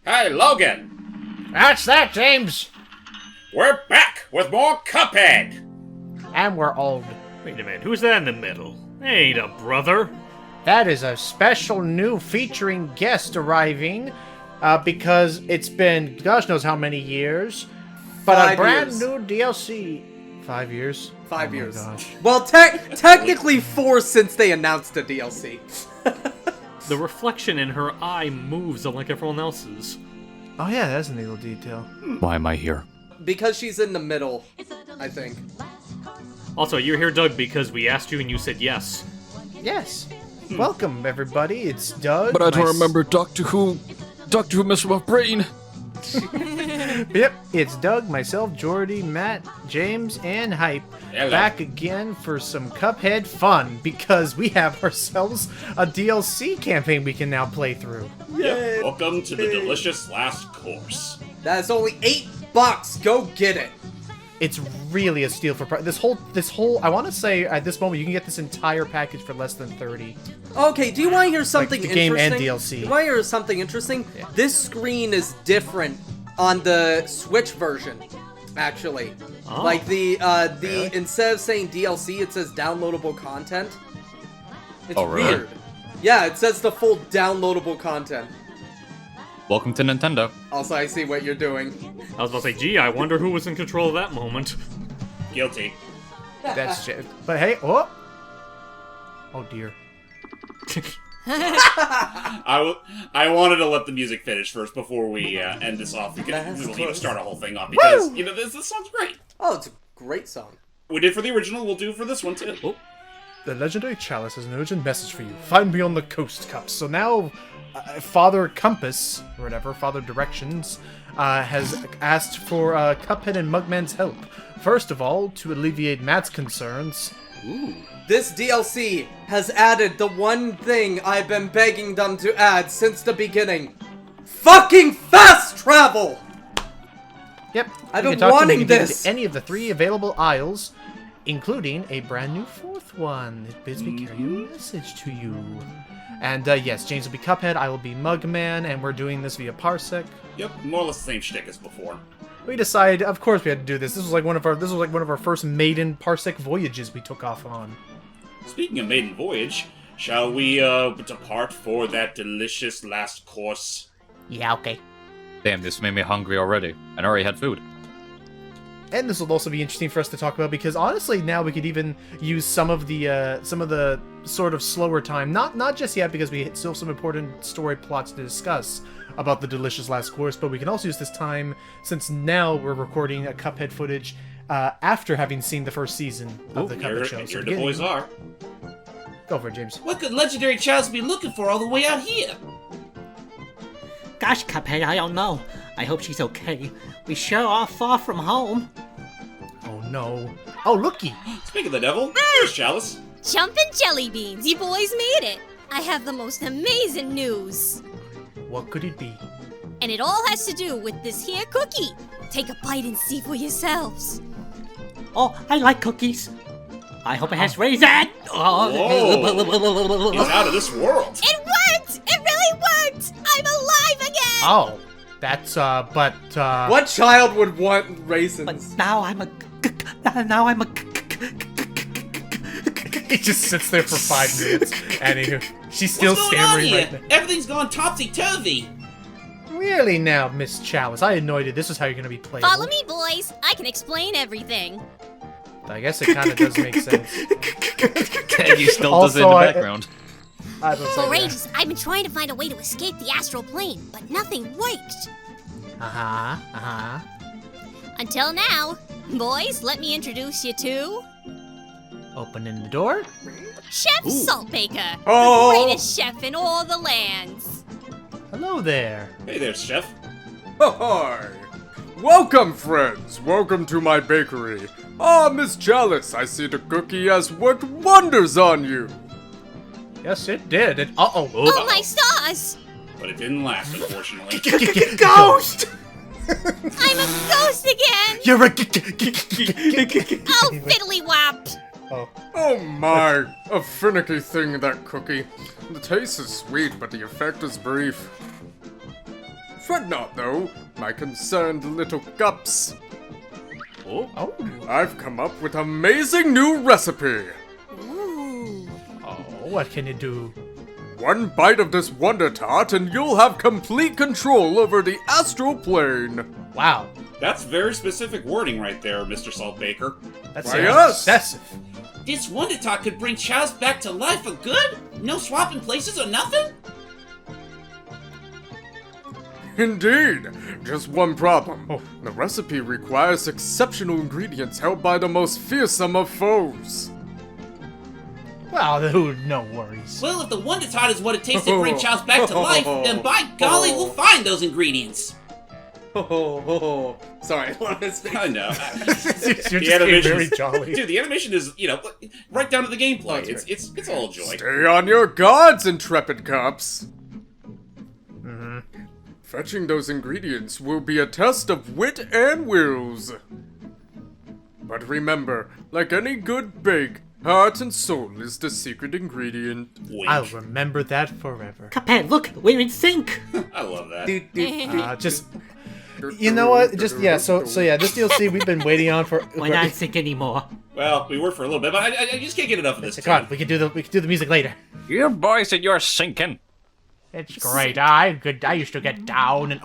Hey, Logan! That's that, James! We're back with more Cuphead! And we're old. Wait a minute, who's that in the middle? Ain't a brother. That is a special new featuring guest arriving, because it's been gosh knows how many years, but 5 a brand years. new DLC. 5 years? 5 Oh my years. gosh. Well, technically 4 since they announced the DLC. The reflection in her eye moves unlike everyone else's. Oh yeah, that's a neat little detail. Why am I here? Because she's in the middle, I think. Also, you're here, Doug, because we asked you and you said yes. Yes. Welcome, everybody. It's Doug. But I don't my remember Doctor Who. Doctor Who messed with my brain. Yep, it's Doug, myself, Jordy, Matt, James, and Hype. Hello. Back again for some Cuphead fun, because we have ourselves a DLC campaign we can now play through. Yep, welcome to the delicious last course. That is only $8. Go get it. It's really a steal for price. This whole, I want to say at this moment you can get this entire package for less than 30. Okay, do you want to hear something the game and interesting? DLC. You want to hear something interesting? Yeah. This screen is different on the Switch version, actually. Oh. Like the Really? instead of saying DLC, it says downloadable content. It's Oh, really? weird. Yeah, it says the full downloadable content. Welcome to Nintendo. Also, I see what you're doing. I was about to say, gee, I wonder who was in control of that moment. Guilty. That's but hey, oh dear. I wanted to let the music finish first before we end this off. We will need to start a whole thing off because, Woo! you know, this song's great. Oh, it's a great song. We did for the original, we'll do for this one too. Oh. The legendary chalice has an urgent message for you. Find me on the coast, Cups. So now, Father Compass, or whatever, Father Directions, has asked for Cuphead and Mugman's help. First of all, to alleviate Matt's concerns. Ooh. This DLC has added the one thing I've been begging them to add since the beginning. Fucking fast travel! Yep, I've you been can talk to him, wanting you can get this. into any of the 3 available aisles, including a brand new 4th one. It bids me carry a message to you. And yes, James will be Cuphead, I will be Mugman, and we're doing this via Parsec. Yep, more or less the same shtick as before. We decided, of course, we had to do this. This was like one of our first maiden Parsec voyages we took off on. Speaking of maiden voyage, shall we depart for that delicious last course? Yeah, okay. Damn, this made me hungry already. And I already had food. And this will also be interesting for us to talk about because honestly, now we could even use some of the sort of slower time. Not just yet because we still have some important story plots to discuss about the delicious last course, but we can also use this time since now we're recording a Cuphead footage after having seen the first season of the Cuphead show. Here the boys are. Go for it, James. What could legendary chalice be looking for all the way out here? Gosh, Cuphead, I don't know. I hope she's okay. We sure are far from home. Oh no. Oh, looky! Speaking of the devil, here's Chalice. Jumpin' jelly beans, you boys made it! I have the most amazing news! What could it be? And it all has to do with this here cookie! Take a bite and see for yourselves! Oh, I like cookies. I hope it has raisin. Whoa. He's out of this world. It worked! It really worked! I'm alive again! Oh, that's, What child would want But raisins? now I'm a. He just sits there for 5 minutes, and she's still What's going on stammering here? right now. Everything's gone topsy-turvy. Really now, Miss Chalice? I had no idea this is how you're gonna be playing. Follow me, boys! I can explain everything! I guess it kind of does make sense. He still does it in Also, the background. I don't For say ages, I've been trying to find a way to escape the astral plane, but nothing worked! Until now. Boys, let me introduce you to... Opening the door. Chef Saltbaker! Oh. The greatest chef in all the lands! Hello there. Hey there, Chef. Hi! Welcome, friends! Welcome to my bakery. Ah, Miss Chalice, I see the cookie has worked wonders on you! Yes, it did. It, uh-oh. Oh my stars! But it didn't last, unfortunately. Ghost! I'm a ghost again! You're a Oh, fiddly-wop! Oh. Oh my, a finicky thing, that cookie. The taste is sweet, but the effect is brief. Fret not, though, my concerned little cups. Oh, Oh. I've come up with amazing new recipe. Ooh. Oh, what can you do? One bite of this Wonder Tart and you'll have complete control over the astral plane. Wow. That's very specific wording right there, Mr. Saltbaker. That Why, sounds yes. excessive. This Wonder Talk could bring Chalice back to life for good? No swapping places or nothing? Indeed. Just one problem. Oh. The recipe requires exceptional ingredients held by the most fearsome of foes. Well, dude, no worries. Well, if the Wonder Tot is what it takes to bring Chalice back to life, then by golly, we'll find those ingredients. Sorry, I know. You're just The being animation very is- jolly. Dude, the animation is, right down to the gameplay. It's all joy. Stay on your guards, intrepid cups. Fetching those ingredients will be a test of wit and wills. But remember, like any good bake, heart and soul is the secret ingredient. Wink. I'll remember that forever. Cuphead, look, we're in sync. I love that. Just, you know what? Just So yeah, this DLC we've been waiting on for. We're not in sync anymore. Well, we were for a little bit, but I just can't get enough of this. Come on, we can do the music later. You boys and you're sinking. It's great. I used to get down and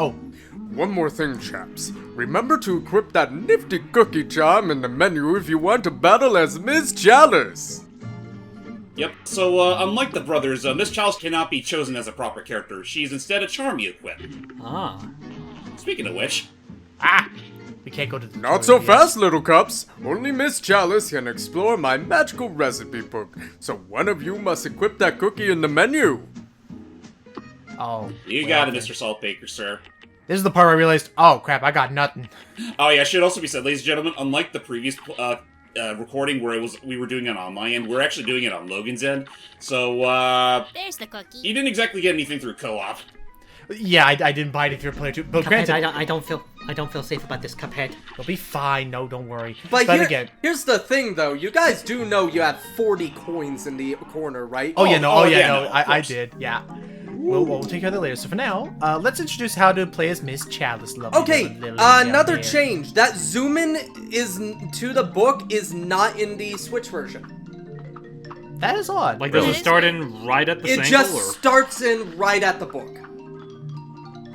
One more thing, chaps. Remember to equip that nifty cookie charm in the menu if you want to battle as Miss Chalice. Yep. So, unlike the brothers, Miss Chalice cannot be chosen as a proper character. She's instead a charm you equip. Ah. Speaking of which, we can't go to the Not so tutorial yet. fast, little cups. Only Miss Chalice can explore my magical recipe book. So one of you must equip that cookie in the menu. Oh, you got it, Mr. Saltbaker, sir. this is the part where I realized, oh crap, I got nothing. Oh yeah, should also be said, ladies and gentlemen, unlike the previous recording where we were doing it on my end, we're actually doing it on Logan's end. So, There's the cookie. you didn't exactly get anything through co-op. Yeah, I didn't buy it if you're playing too. But Cuphead, granted, I don't feel safe about this, Cuphead. you'll be fine. No, don't worry. But again, here's the thing, though. You guys do know you have 40 coins in the corner, right? oh yeah, no, no, of I course. did. Yeah. We'll take care of that later. So for now, let's introduce how to play as Miss Chalice. Lovely Okay, little lady another out there. change. That zoom in to the book is not in the Switch version. That is odd. like does That it is start weird. in right at the It same just or? starts in right at the book.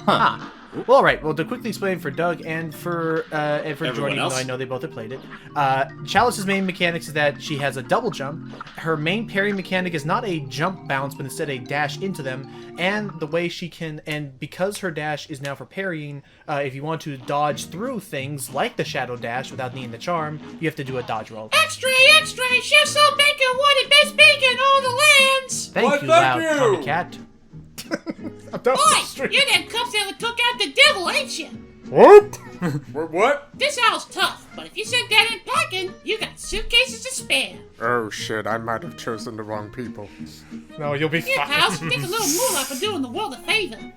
Huh. Well, alright. Well, to quickly explain for Doug and for Everyone Jordan, even else? though I know they both have played it, Chalice's main mechanics is that she has a double jump. Her main parry mechanic is not a jump bounce, but instead a dash into them. And the way she can, and because her dash is now for parrying, if you want to dodge through things like the shadow dash without needing the charm, you have to do a dodge roll. Extra, extra! Chef Saltbaker wanted best bacon in all the lands! Thank Why, you, thank loud you. Tommy Cat. I'm down the Boy, street. you're that cups that would took out the devil, ain't you? What? What? This owl's tough, but if you sent that in packing, you got suitcases to spare. Oh shit, I might have chosen the wrong people. No, you'll be Here, fine. pals, take a little moolah for doing the world a favor.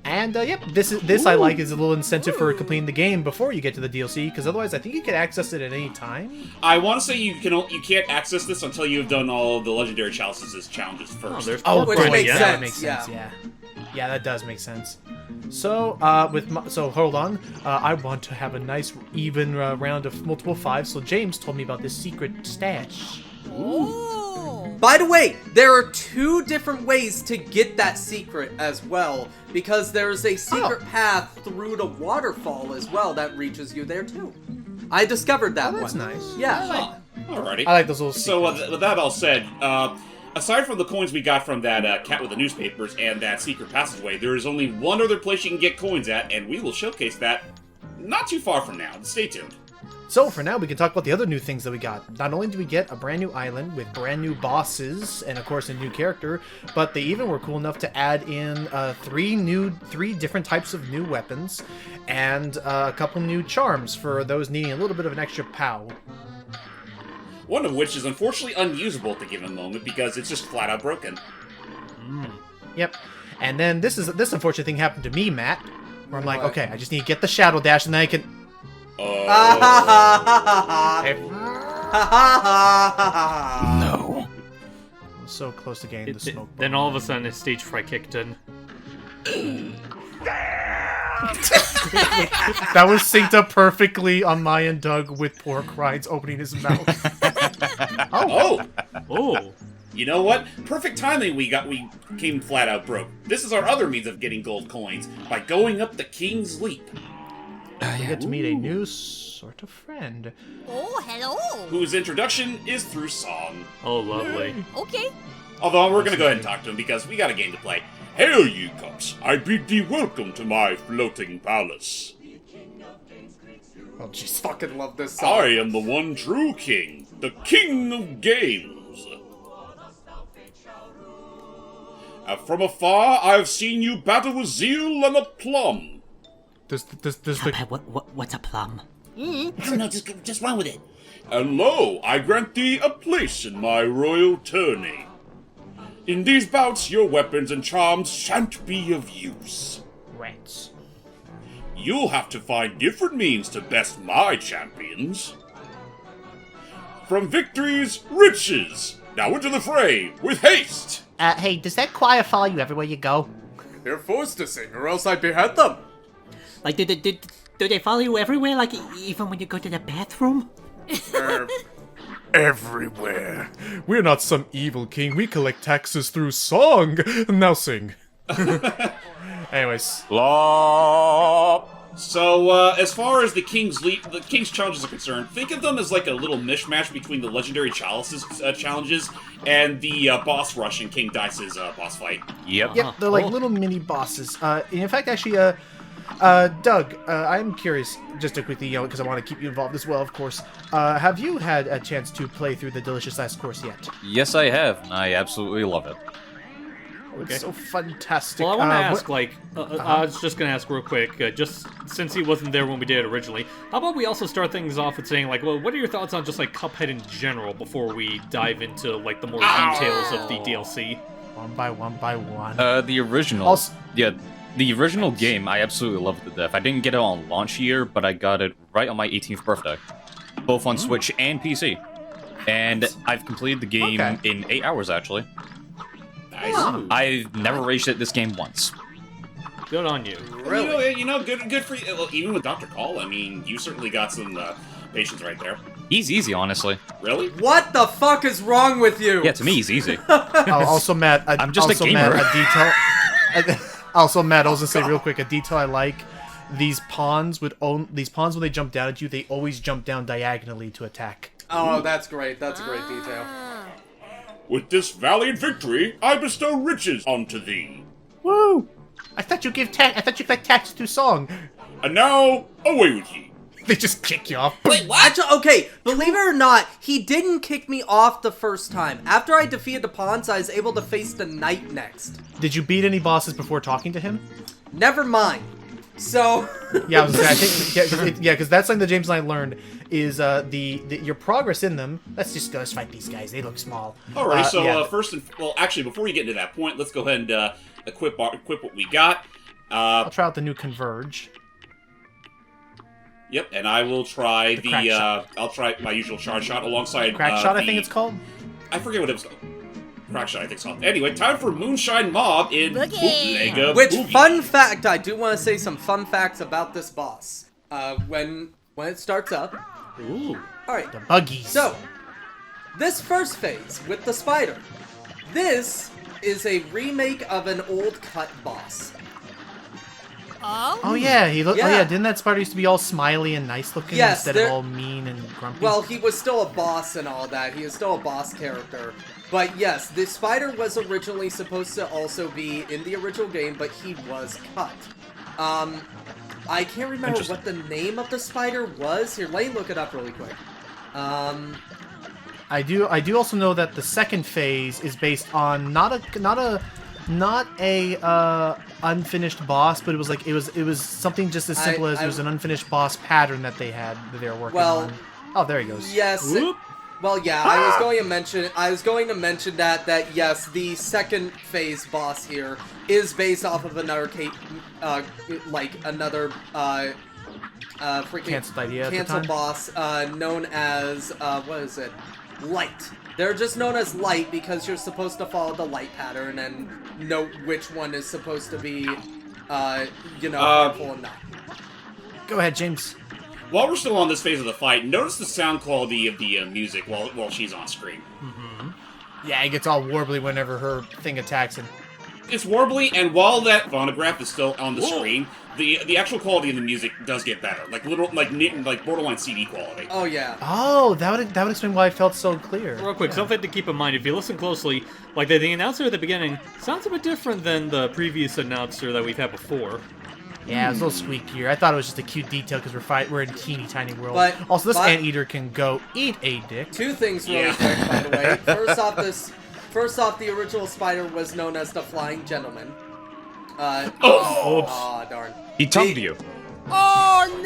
And yep, this I like is a little incentive for completing the game before you get to the DLC, because otherwise I think you can access it at any time. I want to say you can't access this until you've done all the legendary chalices challenges Oh, first. there's Oh, four Which boy, points, makes yeah. that sense, makes sense. yeah. Yeah, that does make sense. So so hold on, I want to have a nice even round of multiple fives. So James told me about this secret stash. Ooh. By the way, there are 2 different ways to get that secret as well, because there's a secret path through the waterfall as well that reaches you there too. I discovered that Oh, that's one. nice. Yeah. Alrighty. I like those little. So, secrets. with that all said, aside from the coins we got from that cat with the newspapers and that secret passageway, there is only one other place you can get coins at, and we will showcase that not too far from now. Stay tuned. So for now, we can talk about the other new things that we got. Not only do we get a brand new island with brand new bosses and of course a new character, but they even were cool enough to add in 3 different types of new weapons and a couple new charms for those needing a little bit of an extra pow. One of which is unfortunately unusable at the given moment because it's just flat out broken. Yep. And then this unfortunate thing happened to me, Matt, where I'm like, okay, I just need to get the shadow dash and then I can. No. I'm so close to getting the smoke. Then all of a sudden, his stage fright kicked in. That was synced up perfectly on my and Doug with poor Crides opening his mouth. Oh! Oh. You know what? Perfect timing we came flat out broke. This is our other means of getting gold coins, by going up the King's Leap. We get to meet a new sort of friend. Oh, hello. Whose introduction is through song. Oh, lovely. Okay. Although we're gonna go ahead and talk to him because we got a game to play. Hail ye cups, I bid thee welcome to my floating palace. Oh, jeez. Fucking love this song. I am the one true king, the king of games. From afar, I've seen you battle with zeal and aplomb. Does the Cuphead, what's a plum? I don't know, just run with it. And lo, I grant thee a place in my royal tourney. In these bouts, your weapons and charms shan't be of use. rats? You'll have to find different means to best my champions. From victories, riches. Now into the fray, with haste. Hey, does that choir follow you everywhere you go? They're forced to sing, or else I'd behead them. Like, do they follow you everywhere? Like, even when you go to the bathroom? Everywhere. We're not some evil king. We collect taxes through song. Now sing. Anyways. So, as far as the King's challenges are concerned, think of them as like a little mishmash between the Legendary Chalices challenges and the boss rush in King Dice's boss fight. Yep. Yep, they're like little mini bosses. In fact, actually, Doug, I'm curious, just to quickly, because I want to keep you involved as well, of course. Have you had a chance to play through the Delicious Last Course yet? Yes, I have. I absolutely love it. Oh, it's so fantastic. Well, I want to ask, I was just going to ask real quick, just since he wasn't there when we did it originally, how about we also start things off with saying, like, well, what are your thoughts on just, like, Cuphead in general before we dive into, like, the more details of the DLC? One by one. The original. The original game, I absolutely loved it to death. I didn't get it on launch year, but I got it right on my 18th birthday. Both on Switch and PC. And I've completed the game in 8 hours, actually. Nice. I've never raged at this game once. Good on you. Really? Good for you. Well, even with Dr. Call, I mean, you certainly got some patience right there. He's easy, honestly. Really? What the fuck is wrong with you? Yeah, to me, he's easy. Also, Matt, I'm just a gamer. Also, Matt, I was gonna say real quick, a detail I like. These pawns when they jump down at you, they always jump down diagonally to attack. Oh, that's great. That's a great detail. With this valiant victory, I bestow riches unto thee. Woo! I thought you collect taxes through song. And now, away with ye. They just kick you off. Wait, what? Actually, okay, believe it or not, he didn't kick me off the first time. After I defeated the pawns, I was able to face the knight next. Did you beat any bosses before talking to him? Never mind. So... Yeah, I was gonna say, I think, because that's something that James and I learned, is your progress in them. Let's fight these guys. They look small. Alright, actually, before we get into that point, let's go ahead and equip what we got. I'll try out the new Converge. Yep, and I will try The crack shot. I'll try my usual charge shot alongside Crack shot, I think it's called. I forget what it was called. Crack shot, I think it's called. Anyway, time for Moonshine Mob in Boogie. Bootlegger. Which, Boogie. fun fact, I do want to say some fun facts about this boss. When it starts up. Ooh. Alright, The buggies. so, this first phase with the spider. This is a remake of an old cut boss. Oh yeah, he looked. Yeah. Oh yeah, didn't that spider used to be all smiley and nice looking Yes, instead of all mean and grumpy? Well, he was still a boss and all that. He is still a boss character. But yes, the spider was originally supposed to also be in the original game, but he was cut. I can't remember what the name of the spider was. Here, let me look it up really quick. I do also know that the second phase is based on not a unfinished boss, but it was something just as simple as it was an unfinished boss pattern that they were working on. Oh, there he goes. Yes. Well, yeah, I was going to mention that yes, the second phase boss here is based off of another freaking Canceled idea at the cancel time? boss known as what is it? Light. They're just known as Light because you're supposed to follow the light pattern and note which one is supposed to be harmful and not. Go ahead, James. While we're still on this phase of the fight, notice the sound quality of the music while she's on screen. Yeah, it gets all warbly whenever her thing attacks him. It's warbly, and while that phonograph is still on the screen, the actual quality of the music does get better, like borderline CD quality. Oh yeah. Oh, that would explain why it felt so clear. Real quick, something to keep in mind, if you listen closely, like the announcer at the beginning sounds a bit different than the previous announcer that we've had before. Yeah, it's a little squeakier. I thought it was just a cute detail because we're in a teeny tiny world. But- also, this but- anteater can go eat a dick. Two things really quick, by the way. First off, the original spider was known as the Flying Gentleman. Darn. He tongued you. Oh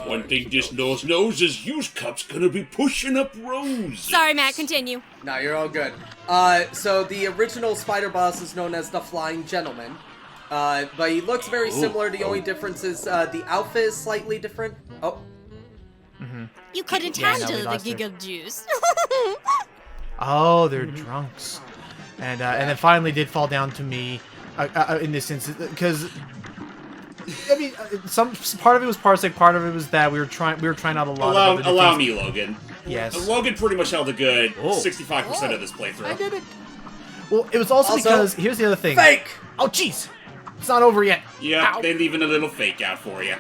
no! One thing this nose knows is used cup's gonna be pushing up rows. Sorry, Matt, continue. No, you're all good. So the original spider boss is known as the Flying Gentleman. But he looks very similar. The only difference is the outfit is slightly different. Oh. You couldn't Yeah, no, we handle the lost her. giggle juice. Oh, they're drunks. And then finally did fall down to me in this instance because I mean some part of it was parsec, part of it was that we were trying out a lot of other Allow things. me, Logan. Yes. Logan pretty much held a good 65% of this playthrough. I did it. Well, it was also because here's the other thing. Fake! Oh, jeez. It's not over yet. Yeah, Ow. they're leaving a little fake out for you.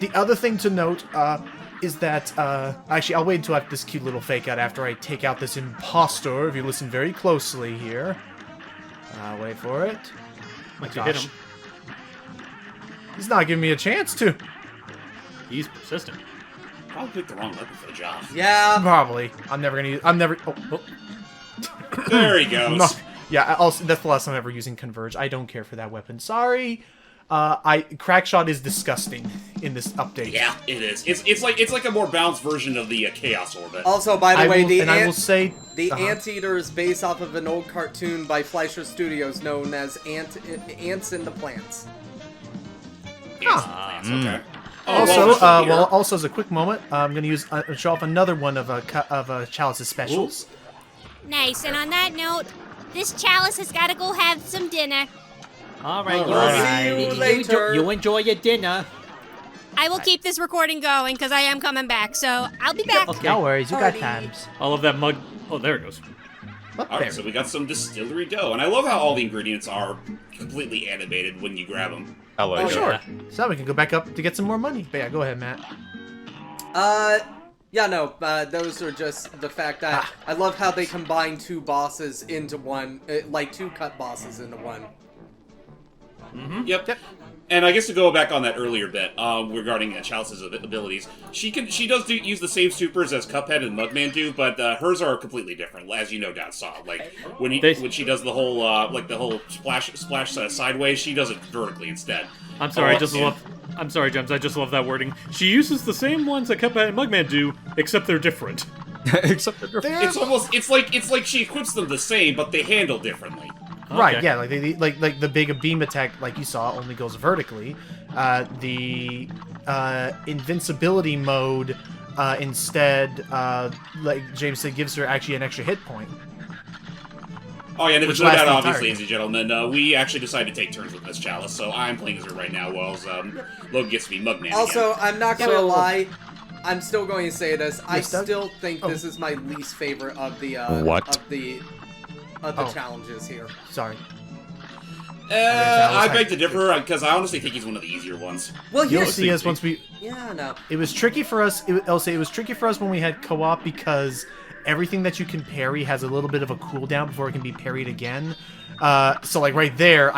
The other thing to note is that, actually, I'll wait until I have this cute little fake out after I take out this impostor, if you listen very closely here. Wait for it. Once you hit him, He's not giving me a chance to. he's persistent. Probably picked the wrong weapon for the job. Yeah. Probably. I'm never... Oh. There he goes. No, yeah, that's the last time I'm ever using Converge. I don't care for that weapon. Sorry. Crackshot is disgusting in this update. Yeah, it is. It's like a more balanced version of the Chaos Orbit. Also, by the way, I will say the Anteater is based off of an old cartoon by Fleischer Studios known as Ants in the Plants. Okay. Also, as a quick moment, I'm going to show off another one of Chalice's specials. Nice, and on that note, this Chalice has got to go have some dinner. Alright, See you later. you enjoy your dinner. I will keep this recording going because I am coming back, so I'll be back. Okay. No worries, you got Alrighty. times. All of that mug. Oh, there it goes. Alright, so we got some distillery dough, and I love how all the ingredients are completely animated when you grab them. Hello. Oh, Sure. So now we can go back up to get some more money. But yeah, go ahead, Matt. Yeah, no, those are just the fact that I love how they combine two bosses into one, like two cut bosses into one. Yep. And I guess to go back on that earlier bit regarding Chalice's abilities, she does use the same supers as Cuphead and Mugman do, but hers are completely different, as you no doubt saw. Like when she does the whole splash sideways, she does it vertically instead. I'm sorry, I'm sorry, Gems. I just love that wording. She uses the same ones that Cuphead and Mugman do, except they're different. Except that they're It's like she equips them the same, but they handle differently. Right, Okay. yeah, like the big beam attack, like you saw, only goes vertically. The invincibility mode instead, like James said, gives her actually an extra hit point. Oh yeah, and if Which it's no lasts doubt, the obviously, entire ladies and gentlemen, we actually decided to take turns with Miss Chalice, so I'm playing as her right now, while Logan gets to be Mugman Also, again. I'm not gonna lie. I'm still going to say this. I Doug? still think Oh. this is my least favorite of the What? of the Oh. challenges here. Sorry. I beg to differ, because I honestly think he's one of the easier ones. Well, You'll here's see us once we... yeah, no. It was tricky for us. I'll say it was tricky for us when we had co-op because everything that you can parry has a little bit of a cooldown before it can be parried again. So like right there,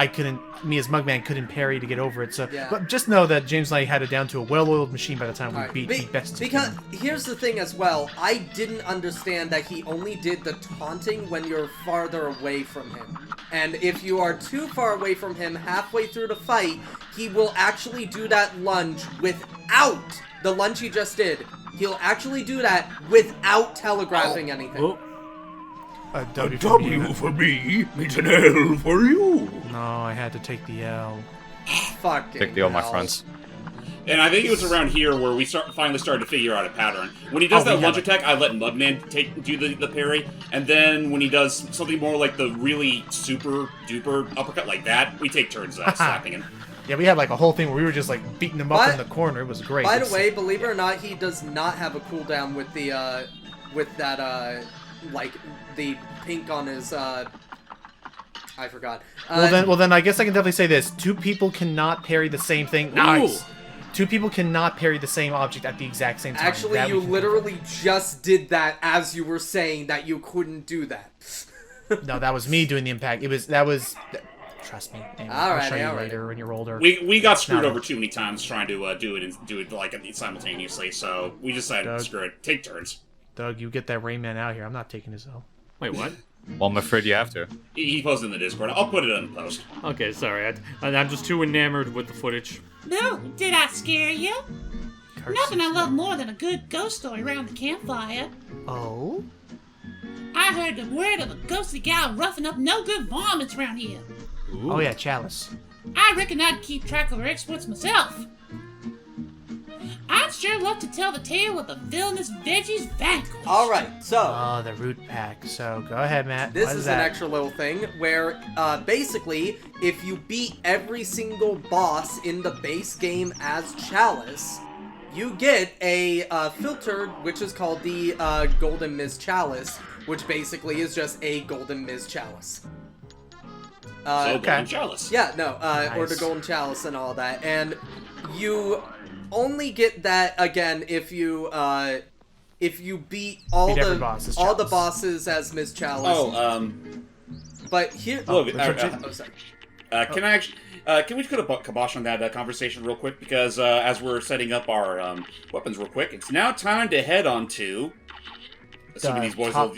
me as Mugman couldn't parry to get over it. So, Yeah. but just know that James and I had it down to a well-oiled machine by the time we Alright, beat the best. because here's the thing as well. I didn't understand that he only did the taunting when you're farther away from him. And if you are too far away from him halfway through the fight, he will actually do that lunge without the lunge he just did. He'll actually do that without telegraphing anything. Oh, A W for me means an L for you. No, I had to take the L. Fucking Take the all my hell. friends. And I think it was around here where we finally started to figure out a pattern. When he does that lunge attack, I let Mugman do the parry, and then when he does something more like the really super duper uppercut like that, we take turns slapping him. Yeah, we had like a whole thing where we were just like beating him up in the corner. It was great. By the way, believe it or not, he does not have a cooldown with the like the pink on his I forgot. Well then I guess I can definitely say this. 2 people cannot parry the same thing. Nice. 2 people cannot parry the same object at the exact same time. Actually, you literally just did that as you were saying that you couldn't do that. No, that was me doing the impact. Trust me. I'll show you later when you're older. We got screwed over too many times trying to do it like simultaneously, so we decided, screw it, take turns. Doug, you get that Rayman out here. I'm not taking his L. Wait, what? Well, I'm afraid you have to. He posted in the Discord. I'll put it in the post. Okay, sorry. I'm just too enamored with the footage. No, did I scare you? Nothing I love more than a good ghost story around the campfire. Oh? I heard the word of a ghostly gal roughing up no good varmints around here. Ooh. Oh yeah, Chalice. I reckon I'd keep track of her exploits myself. I'd sure love to tell the tale of the villainous veggies vanquished. Alright, so... Oh, the root pack. So, go ahead, Matt. This is an extra little thing where, basically, if you beat every single boss in the base game as Chalice, you get a filter, which is called the Golden Miss Chalice, which basically is just a Golden Miss Chalice. Golden Chalice. Yeah, no, Nice. or the Golden Chalice and all that. And you only get that, again, if you beat all every boss as the Chalice. bosses as Miss Chalice. But here... Logan, sorry. Can I actually... can we just put a kibosh on that conversation real quick? Because as we're setting up our weapons real quick, it's now time to head on to... Assuming these boys will,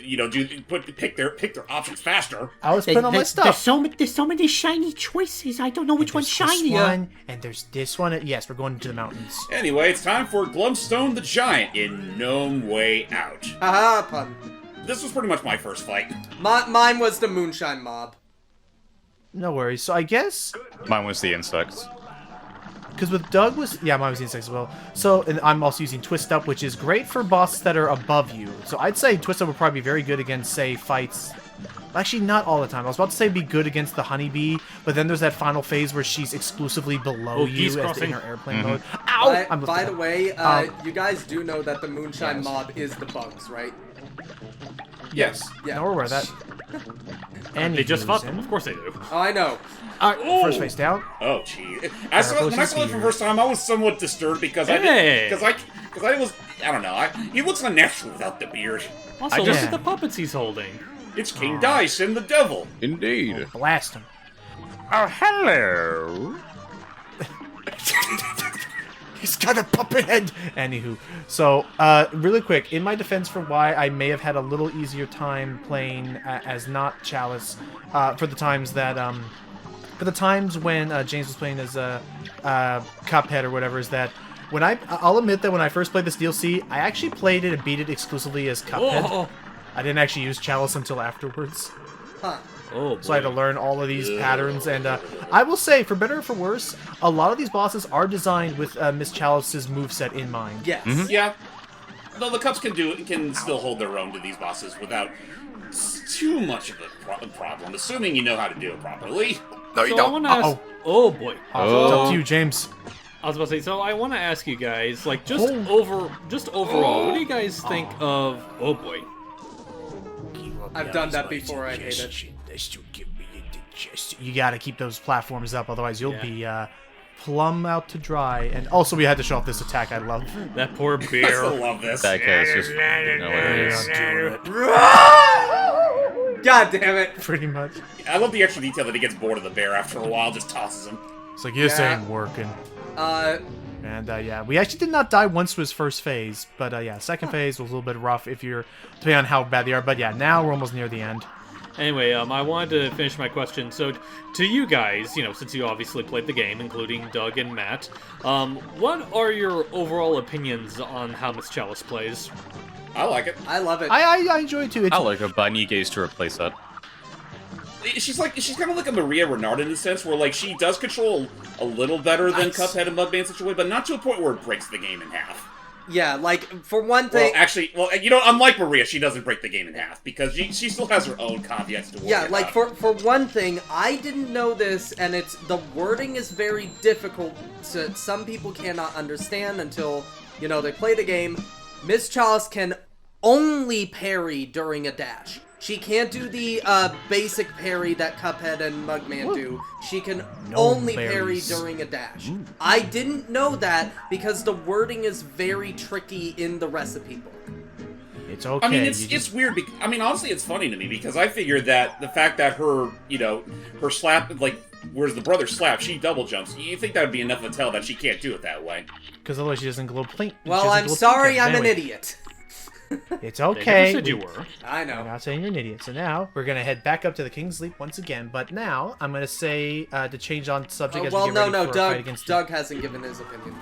pick their options faster. I was putting on my stuff. There's so many shiny choices. I don't know which one's shinier. One, and there's this one. Yes, we're going into the mountains. Anyway, it's time for Glumstone the Giant in Gnome Way Out. Haha, pun. This was pretty much my first fight. Mine was the Moonshine mob. No worries. So I guess... Mine was the insects. Because with Doug was... Yeah, mine was the insects as well. So, and I'm also using Twist Up, which is great for bosses that are above you. So I'd say Twist Up would probably be very good against, say, fights... Actually, not all the time. I was about to say be good against the honeybee, but then there's that final phase where she's exclusively below you as in her airplane mode. Ow! By the way, you guys do know that the Moonshine mob is the bugs, right? Yes. Yeah. No, we're aware of that. And They just fought them. Of course they do. Oh, I know. First face down. Oh, gee. When I saw it for the first time, I was somewhat disturbed because I was... I don't know. He looks unnatural without the beard. Also, look at the puppets he's holding. It's King Dice and the Devil. Indeed. Blast him. Oh, hello. He's got a puppet head. Anywho, so really quick, in my defense for why I may have had a little easier time playing as not Chalice, for the times when James was playing as Cuphead or whatever, is that when I'll admit that when I first played this DLC, I actually played it and beat it exclusively as Cuphead. Whoa. I didn't actually use Chalice until afterwards. Huh. Oh, boy. So I had to learn all of these patterns, and I will say, for better or for worse, a lot of these bosses are designed with Miss Chalice's moveset in mind. Yes. Yeah. Though the Cups can still hold their own to these bosses without too much of a problem, assuming you know how to do it properly. No, you don't. Oh, boy. It's up to you, James. I was about to say, so I want to ask you guys, like, just overall, what do you guys think of... Oh, boy. I've done that before, I hate it. You gotta keep those platforms up, otherwise you'll be plumb out to dry. And also we had to show off this attack I love. That poor I bear. still love this. That guy is just hilarious. God damn it. Pretty much. I love the extra detail that he gets bored of the bear after a while, just tosses him. It's like, this ain't working. And yeah, we actually did not die once to his first phase, but yeah, second phase was a little bit rough depending on how bad they are. But yeah, now we're almost near the end. Anyway, I wanted to finish my question. So, to you guys, since you obviously played the game, including Doug and Matt, what are your overall opinions on how Miss Chalice plays? I like it. I love it. I enjoy it too. I like her, but I need Gaze to replace that. She's kind of like a Maria Renard in a sense, where like she does control a little better than Cuphead and Mudman situation, but not to a point where it breaks the game in half. Yeah, like, for one thing... unlike Maria, she doesn't break the game in half, because she still has her own caveats to worry Yeah, about. like, for one thing, I didn't know this, and the wording is very difficult, so some people cannot understand until, they play the game. Miss Chalice can only parry during a dash. She can't do the basic parry that Cuphead and Mugman do. She can only parry during a dash. I didn't know that because the wording is very tricky in the recipe book. It's okay. I mean, it's weird. Honestly, it's funny to me because I figured that the fact that her slap, like, whereas the brother slap, she double jumps. You think that would be enough to tell that she can't do it that way? Because otherwise she doesn't glow plink. Well, I'm sorry, I'm an idiot. It's okay. They never said you were. I know. I'm not saying you're an idiot. So now we're gonna head back up to the King's Leap once again. But now I'm gonna say to change on subject. As we get ready for a fight against Doug hasn't given his opinion.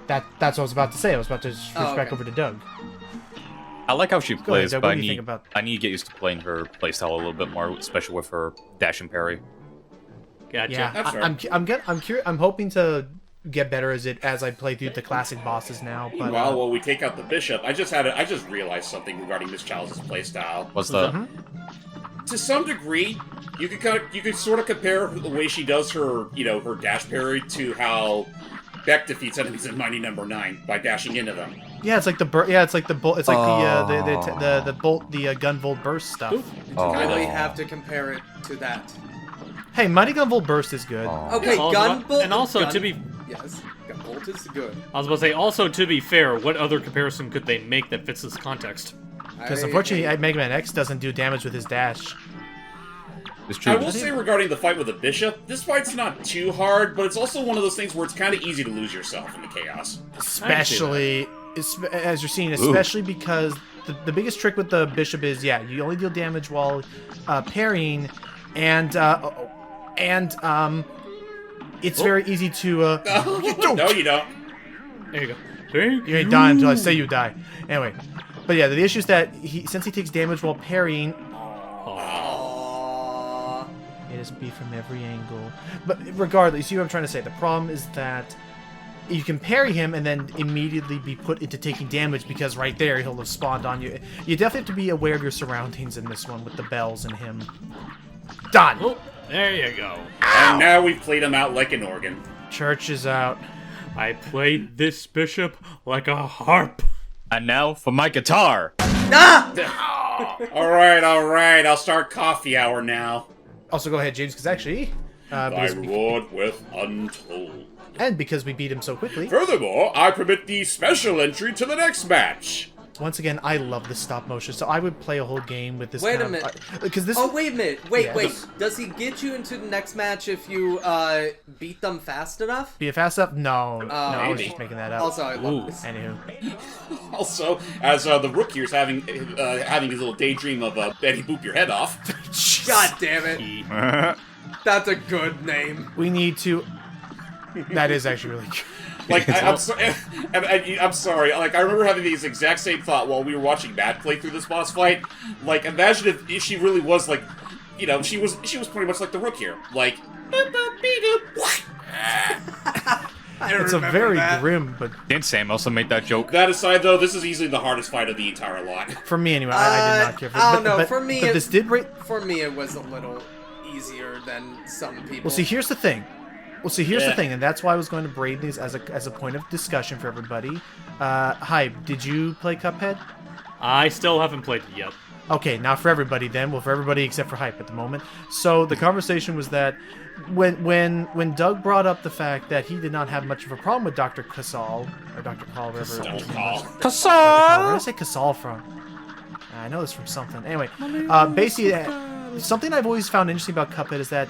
That's what I was about to say. I was about to switch back over to Doug. I like how she plays, ahead, Doug, but what do you think about... I need to get used to playing her playstyle a little bit more, especially with her dash and parry. Gotcha. Yeah, That's fair. I'm curious. I'm hoping to get better as I play through the classic bosses now. But While we take out the bishop, I just realized something regarding Miss Chalice's playstyle. What's that? To some degree, you could sort of compare the way she does her her dash parry to how Beck defeats enemies in Mighty Number 9 by dashing into them. Yeah, it's like the bolt. It's like the bolt, the gunvolt burst stuff. You really have to compare it to that. Hey, Mighty Gunvolt burst is good. Okay, Gunvolt. And also, to be... Yes, Gunvolt is good. I was about to say, also, to be fair, what other comparison could they make that fits this context? Because unfortunately, Mega Man X doesn't do damage with his dash. It's true. I will say regarding the fight with the bishop, this fight's not too hard, but it's also one of those things where it's kind of easy to lose yourself in the chaos. Especially, as you're seeing, especially because the biggest trick with the bishop is, you only deal damage while parrying, and it's very easy to. No, you don't. There you go. You ain't dying until I say you die. Anyway, but yeah, the issue is that since he takes damage while parrying, it is beat from every angle. But regardless, you see what I'm trying to say. The problem is that you can parry him and then immediately be put into taking damage because right there he'll have spawned on you. You definitely have to be aware of your surroundings in this one with the bells and him. Done. Oh, there you go. And now we've played him out like an organ. Church is out. I played this bishop like a harp. And now for my guitar. All right. I'll start coffee hour now. Also, go ahead, James, because actually... Thy reward with untold. And because we beat him so quickly... Furthermore, I permit the special entry to the next match. Once again, I love the stop motion, so I would play a whole game with this. Wait a minute. Because this. Oh, wait a minute. Wait. Yes. Does he get you into the next match if you beat them fast enough? Be it fast enough? No, I was maybe. just making that up. Also, I love this. Anywho. Also, as the Rook here's having his little daydream of Betty boop your head off. God damn it. That's a good name. We need to. That is actually really good. Like, I'm sorry. Like, I remember having these exact same thought while we were watching Matt play through this boss fight. Like, imagine if she really was like, she was pretty much like the Rook here. Like, boop, boop, beep, doop. It's a very grim, but Didn't Sam also make that joke? That aside, though, this is easily the hardest fight of the entire lot. for me anyway, I did not care for it. I don't know. For me, but this did break. For me, it was a little easier than some people. Well, see, here's the thing. The thing, and that's why I was going to braid these as a point of discussion for everybody. Hype, did you play Cuphead? I still haven't played it yet. Okay, not for everybody then. Well, for everybody except for Hype at the moment. So the conversation was that when Doug brought up the fact that he did not have much of a problem with Dr. Casal, or Dr. Call, whatever. Casal! Where did I say Casal from? I know this from something. Anyway, basically, something I've always found interesting about Cuphead is that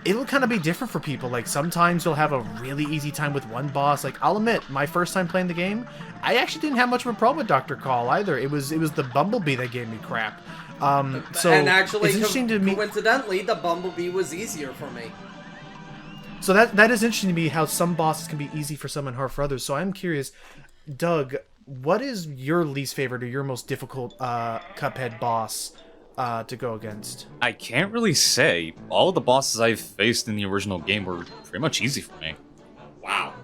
it'll kind of be different for people. Like, sometimes you'll have a really easy time with one boss. Like, I'll admit, my first time playing the game, I actually didn't have much of a problem with Dr. Call either. It was the Bumblebee that gave me crap. So and actually, it's interesting to me. Coincidentally, the Bumblebee was easier for me. So that is interesting to me how some bosses can be easy for some and hard for others. So I'm curious, Doug, what is your least favorite or your most difficult Cuphead boss to go against? I can't really say. All of the bosses I've faced in the original game were pretty much easy for me. Wow.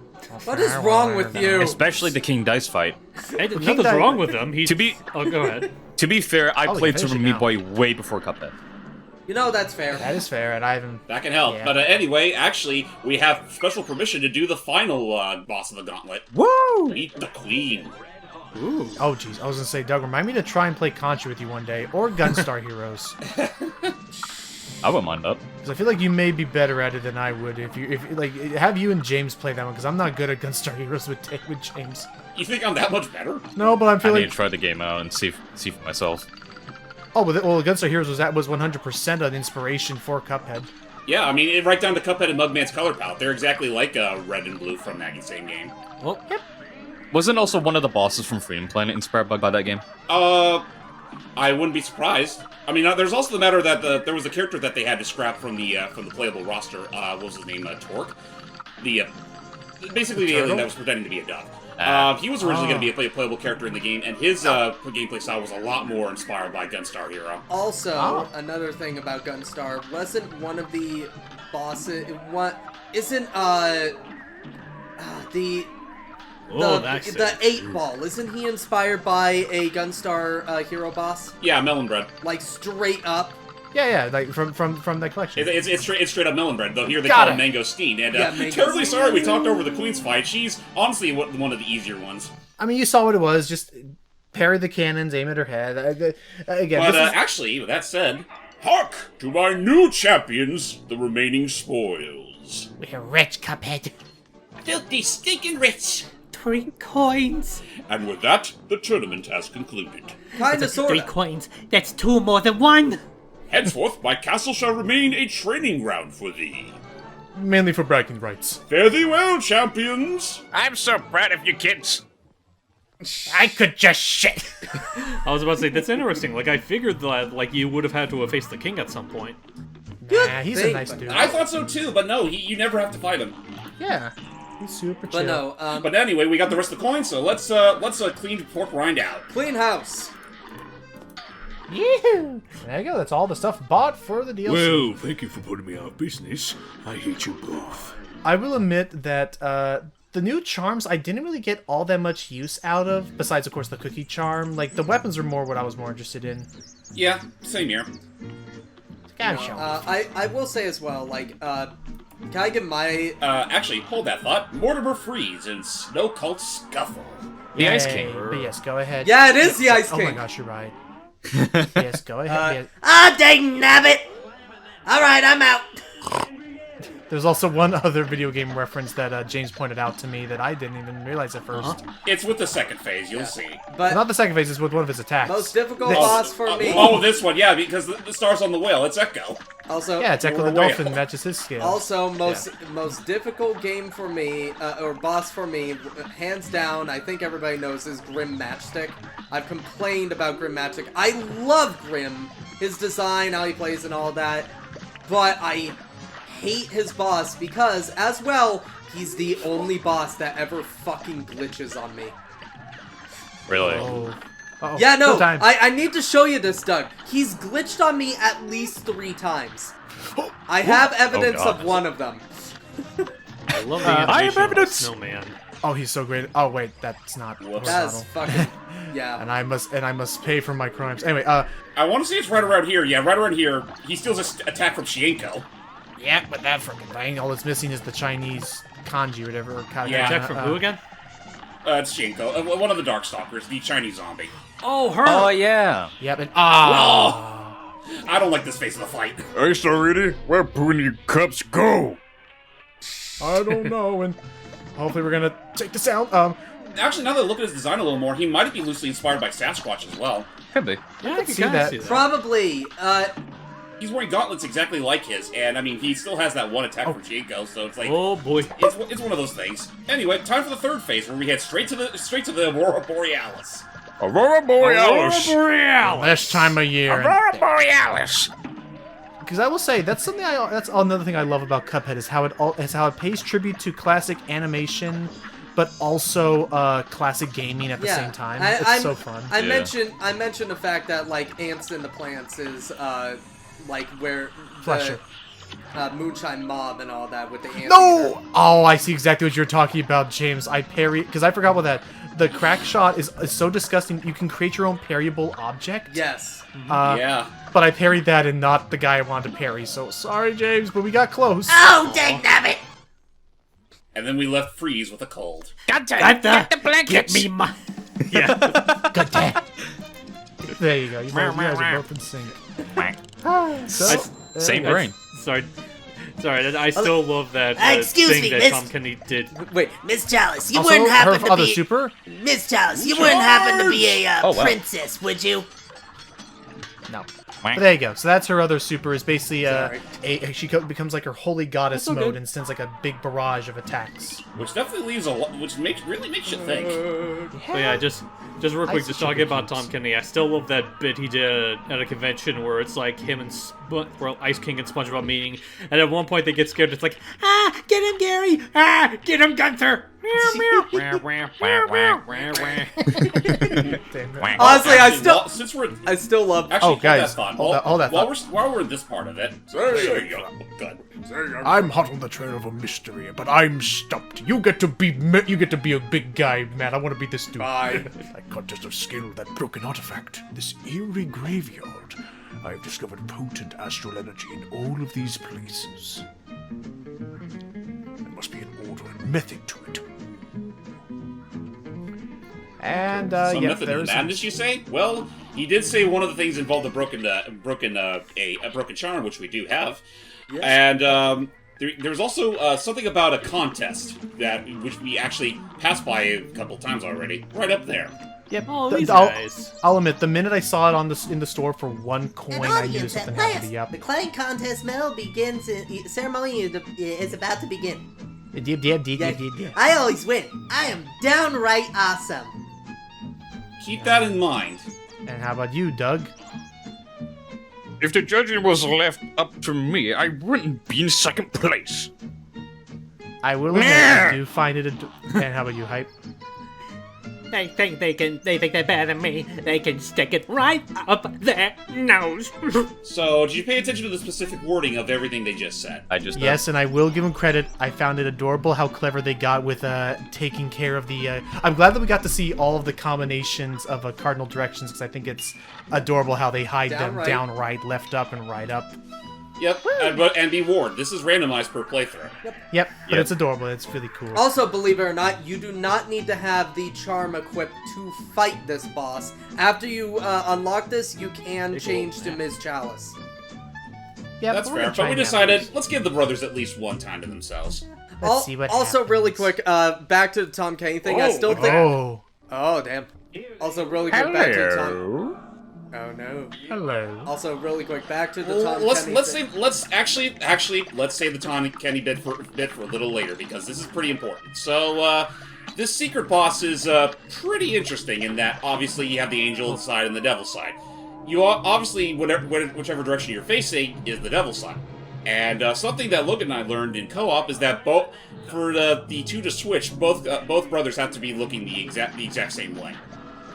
What is wrong with you? Especially the King Dice fight. Hey, nothing's wrong with him. He's... Oh, go ahead. To be fair, I played finish Super it Meat now. Boy way before Cuphead. You know that's fair. That is fair, and I haven't... That can help. Yeah. But anyway, actually, we have special permission to do the final boss of the gauntlet. Woo! Meet the Queen. Ooh. Oh, jeez. I was gonna say, Doug, remind me to try and play Contra with you one day, or Gunstar Heroes. I wouldn't mind that. Because I feel like you may be better at it than I would if have you and James play that one, because I'm not good at Gunstar Heroes with James. You think I'm that much better? No, but I'm I feeling... need to try the game out and see for myself. Oh, well, Gunstar Heroes was 100% an inspiration for Cuphead. Yeah, I mean, right down to Cuphead and Mugman's color palette. They're exactly like Red and Blue from that same game. Well, Wasn't also one of the bosses from Freedom Planet inspired by that game? I wouldn't be surprised. I mean, there's also the matter that there was a character that they had to scrap from the playable roster. What was his name? Torque. Basically the alien that was pretending to be a dove. He was originally going to be a playable character in the game, and his gameplay style was a lot more inspired by Gunstar Hero. Also, another thing about Gunstar, wasn't one of the bosses... Isn't, the 8-ball, isn't he inspired by a Gunstar hero boss? Yeah, Melon Bread. Like, straight up? Yeah, like from the collection. It's straight up Melon Bread, though here they Got call it. it Mangosteen. And Yeah, terribly sorry we talked over the Queen's fight. She's honestly one of the easier ones. I mean, you saw what it was. Just parry the cannons, aim at her head. Again, But this is... actually, with that said, hark to my new champions, the remaining spoils. We're rich, Cuphead. Filthy, stinking rich. 3 coins. And with that, the tournament has concluded. Kinda, 3 sorta. coins. That's 2 more than 1. Henceforth, my castle shall remain a training ground for thee. mainly for bragging rights. Fare thee well, champions! I'm so proud of you kids. I could just shit. I was about to say, that's interesting. Like, I figured that, like, you would have had to have faced the king at some point. Nah, he's a nice dude. I thought so too, but no, you never have to fight him. Yeah, he's super chill. But no, But anyway, we got the rest of the coins, so let's clean pork rind out. clean house. Yee-hoo. There you go. That's all the stuff bought for the DLC. Well, thank you for putting me out of business. I hate you both. I will admit that the new charms I didn't really get all that much use out of, besides, of course, the cookie charm. Like, the weapons are more what I was more interested in. Yeah, same here. I will say as well, like, can I get my... Actually, hold that thought. Mortimer Freeze and Snow Cult Scuffle. The Ice Yay. King. But yes, go ahead. Yeah, it is the Ice King. Oh my gosh, you're right. Yes, go ahead. Yes. Ah, dang nabbit. All right, I'm out. There's also one other video game reference that James pointed out to me that I didn't even realize at first. It's with the second phase, you'll see. But Not the second phase, it's with one of his attacks. most difficult This. boss for me... Oh, this one, yeah, because the star's on the whale. It's Echo. Also, Yeah, it's Echo You're the a Dolphin whale. matches his scale. Also, most difficult game for me, or boss for me, hands down, I think everybody knows, is Grim Matchstick. I've complained about Grim Matchstick. I love Grim, his design, how he plays and all that, but I hate his boss because, as well, he's the only boss that ever fucking glitches on me. Really? Oh. Uh-oh. Yeah, no, Good time. I need to show you this, Doug. He's glitched on me at least 3 times. I have evidence God. of one of them. I love the I animation have of evidence. Snowman. Oh, he's so great. Oh wait, that's not That's horizontal. fucking... Yeah. And I must pay for my crimes. Anyway, I want to say it's right around here. Yeah, right around here. He steals an attack from Shienko. yeah, but that freaking thing, all it's missing is the Chinese kanji or whatever. Or Yeah. Check from who again? It's Shienko, one of the Darkstalkers, the Chinese zombie. Oh, her! Oh, yeah. Yep, and I don't like this phase of the fight. Hey, Starity, where Poonie Cups go? I don't know, and hopefully we're gonna take this out. Actually, now that I look at his design a little more, he might be loosely inspired by Sasquatch as well. Could be. Yeah, I can see kinda that. see that. Probably, He's wearing gauntlets exactly like his, and I mean, he still has that one attack from Shienko, so it's like... Oh, boy. It's one of those things. Anyway, time for the third phase, where we head straight to the Aurora Borealis. Aurora Borealis. Best time of year. Aurora Borealis. Because I will say that's something that's another thing I love about Cuphead is how it pays tribute to classic animation, but also classic gaming at the same time. It's so fun. I mentioned the fact that like Ants in the Plants is like where Fletcher. Moonshine mob and all that with the anteater. No! Oh, I see exactly what you're talking about, James. I parry because I forgot about that. The crack shot is so disgusting. You can create your own parryable object. Yes. Yeah. But I parried that and not the guy I wanted to parry. So sorry, James, but we got close. Oh, dangnabbit! And then we left Freeze with a cold. Get the blankets! Get me my... Yeah. Good day. There you go. You guys are both in sync. Same brain. Sorry, I still love that Excuse thing me, that miss- Tom Kenny did. Wait. Miss Chalice, you Also, wouldn't happen her to other be... super? Miss Chalice, you wouldn't happen to be a Oh, wow. princess, would you? No. But there you go. So that's her other super. Is basically she becomes like her holy goddess That's so mode good. and sends like a big barrage of attacks. Which definitely leaves a lot, which really makes you think. But yeah, just real quick, Ice just super talking about cubes. Tom Kenny. I still love that bit he did at a convention where it's like him and Ice King and SpongeBob meeting, and at one point they get scared. It's like, get him, Gary! Get him, Gunther! Honestly, I still love. Actually, Oh, guys, hold that thought. hold that thought. While we're in this part of it, there you go. Good. I'm hot on the trail of a mystery, but I'm stumped. You get to be a big guy, man. I want to be this dude. Bye. A contest of skill, that broken artifact, this eerie graveyard. I've discovered potent astral energy in all of these places. There must be an order and method to it. And Some yeah, method there of was madness, you say? Well, he did say one of the things involved a broken charm, which we do have, and there's also something about a contest which we actually passed by a couple times already, right up there. Yep. Oh, th- these I'll, guys. I'll admit, the minute I saw it in the store for 1 coin, An I knew audience something at had to last. be up. The clang contest medal begins. Ceremony is about to begin. I always win. I am downright awesome. Keep that in mind. And how about you, Doug? If the judging was left up to me, I wouldn't be in second place. I will admit, I do find it. And how about you, Hype? They think they're better than me. They can stick it right up their nose. So, did you pay attention to the specific wording of everything they just said? I just Yes, and I will give them credit. I found it adorable how clever they got with taking care of the. I'm glad that we got to see all of the combinations of cardinal directions because I think it's adorable how they hide them down right, left up, and right up. Yep, and be warned, this is randomized per playthrough. Yep, but it's adorable. It's really cool. Also, believe it or not, you do not need to have the charm equipped to fight this boss. After you unlock this, you can change to Ms. Chalice. Yep, That's we're fair, gonna try but we and have decided, these. let's give the brothers at least one time to themselves. Let's see what Also, happens. really quick, back to the Tom Kenny thing. I still think. Oh, damn. Also, really quick, back to the Tom. Oh no. Hello. Also, really quick, back to the Tom Let's Kenny thing. let's save the Tom Kenny bit for a little later because this is pretty important. So this secret boss is pretty interesting in that obviously you have the angel side and the devil side. You obviously whichever direction you're facing is the devil side. And something that Logan and I learned in co-op is that for the two to switch, both brothers have to be looking the exact same way.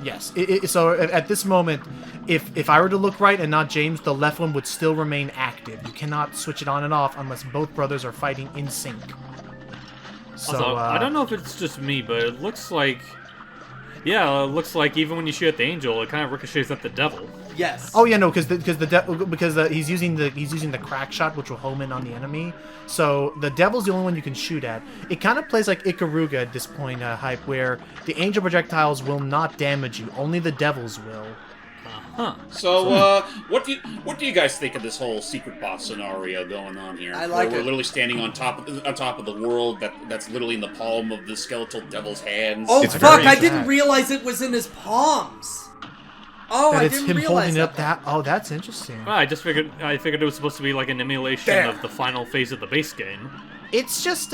Yes. So at this moment, if I were to look right and not James, the left one would still remain active. You cannot switch it on and off unless both brothers are fighting in sync. So Also, I don't know if it's just me, but it looks like... Yeah, it looks like even when you shoot at the angel, it kind of ricochets at the devil. Yes. Oh yeah, no, because he's using the crack shot, which will home in on the enemy. So the devil's the only one you can shoot at. It kind of plays like Ikaruga at this point, Hype, where the angel projectiles will not damage you, only the devils will. Huh. So, what do you guys think of this whole secret boss scenario going on here? I like where it. we're literally standing on top of the world that's literally in the palm of the skeletal devil's hands. Oh It's fuck! very I didn't sad. realize it was in his palms. Oh, That I it's didn't him realize holding that. up that. Oh, that's interesting. Well, I figured it was supposed to be like an emulation of the final phase of the base game. It's just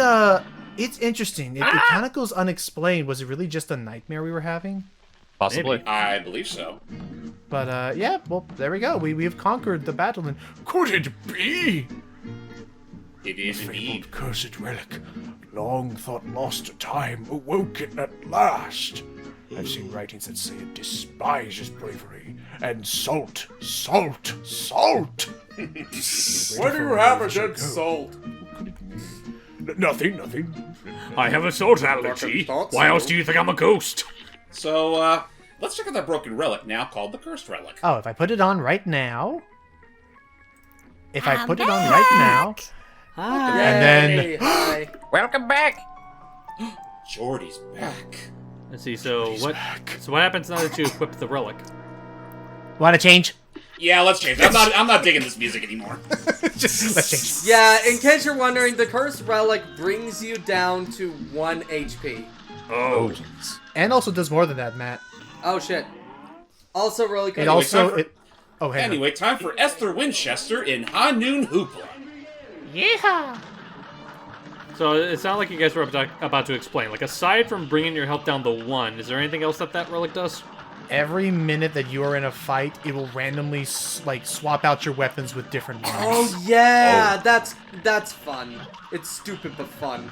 it's interesting. It kind of goes unexplained. Was it really just a nightmare we were having? Possibly. Maybe. I believe so. But yeah, well, there we go. We have conquered the battle. And Could it be? It is The indeed. fabled cursed relic, long thought lost to time, awoken at last. I've seen writings that say it despises bravery, and salt. What do you have against salt? Nothing. I have a salt allergy. Why else do you think I'm a ghost? So, let's check out that broken relic now called the Cursed Relic. Oh, if I put it on right now. I'm And then. Hi. Welcome back. Jordy's back. Let's see. So what happens now that you equip the relic? Want to change? Yeah, let's change. I'm not digging this music anymore. Let's change. Yeah, in case you're wondering, the Cursed Relic brings you down to 1 HP. Oh. And also does more than that, Matt. Oh shit. Also really quick. It also. Oh, hey. Anyway, time for Esther Winchester in High Noon Hoopla. Yeah. So it sounded like you guys were about to explain. Like, aside from bringing your health down to 1, is there anything else that relic does? Every minute that you are in a fight, it will randomly swap out your weapons with different ones. Oh yeah, that's fun. It's stupid but fun.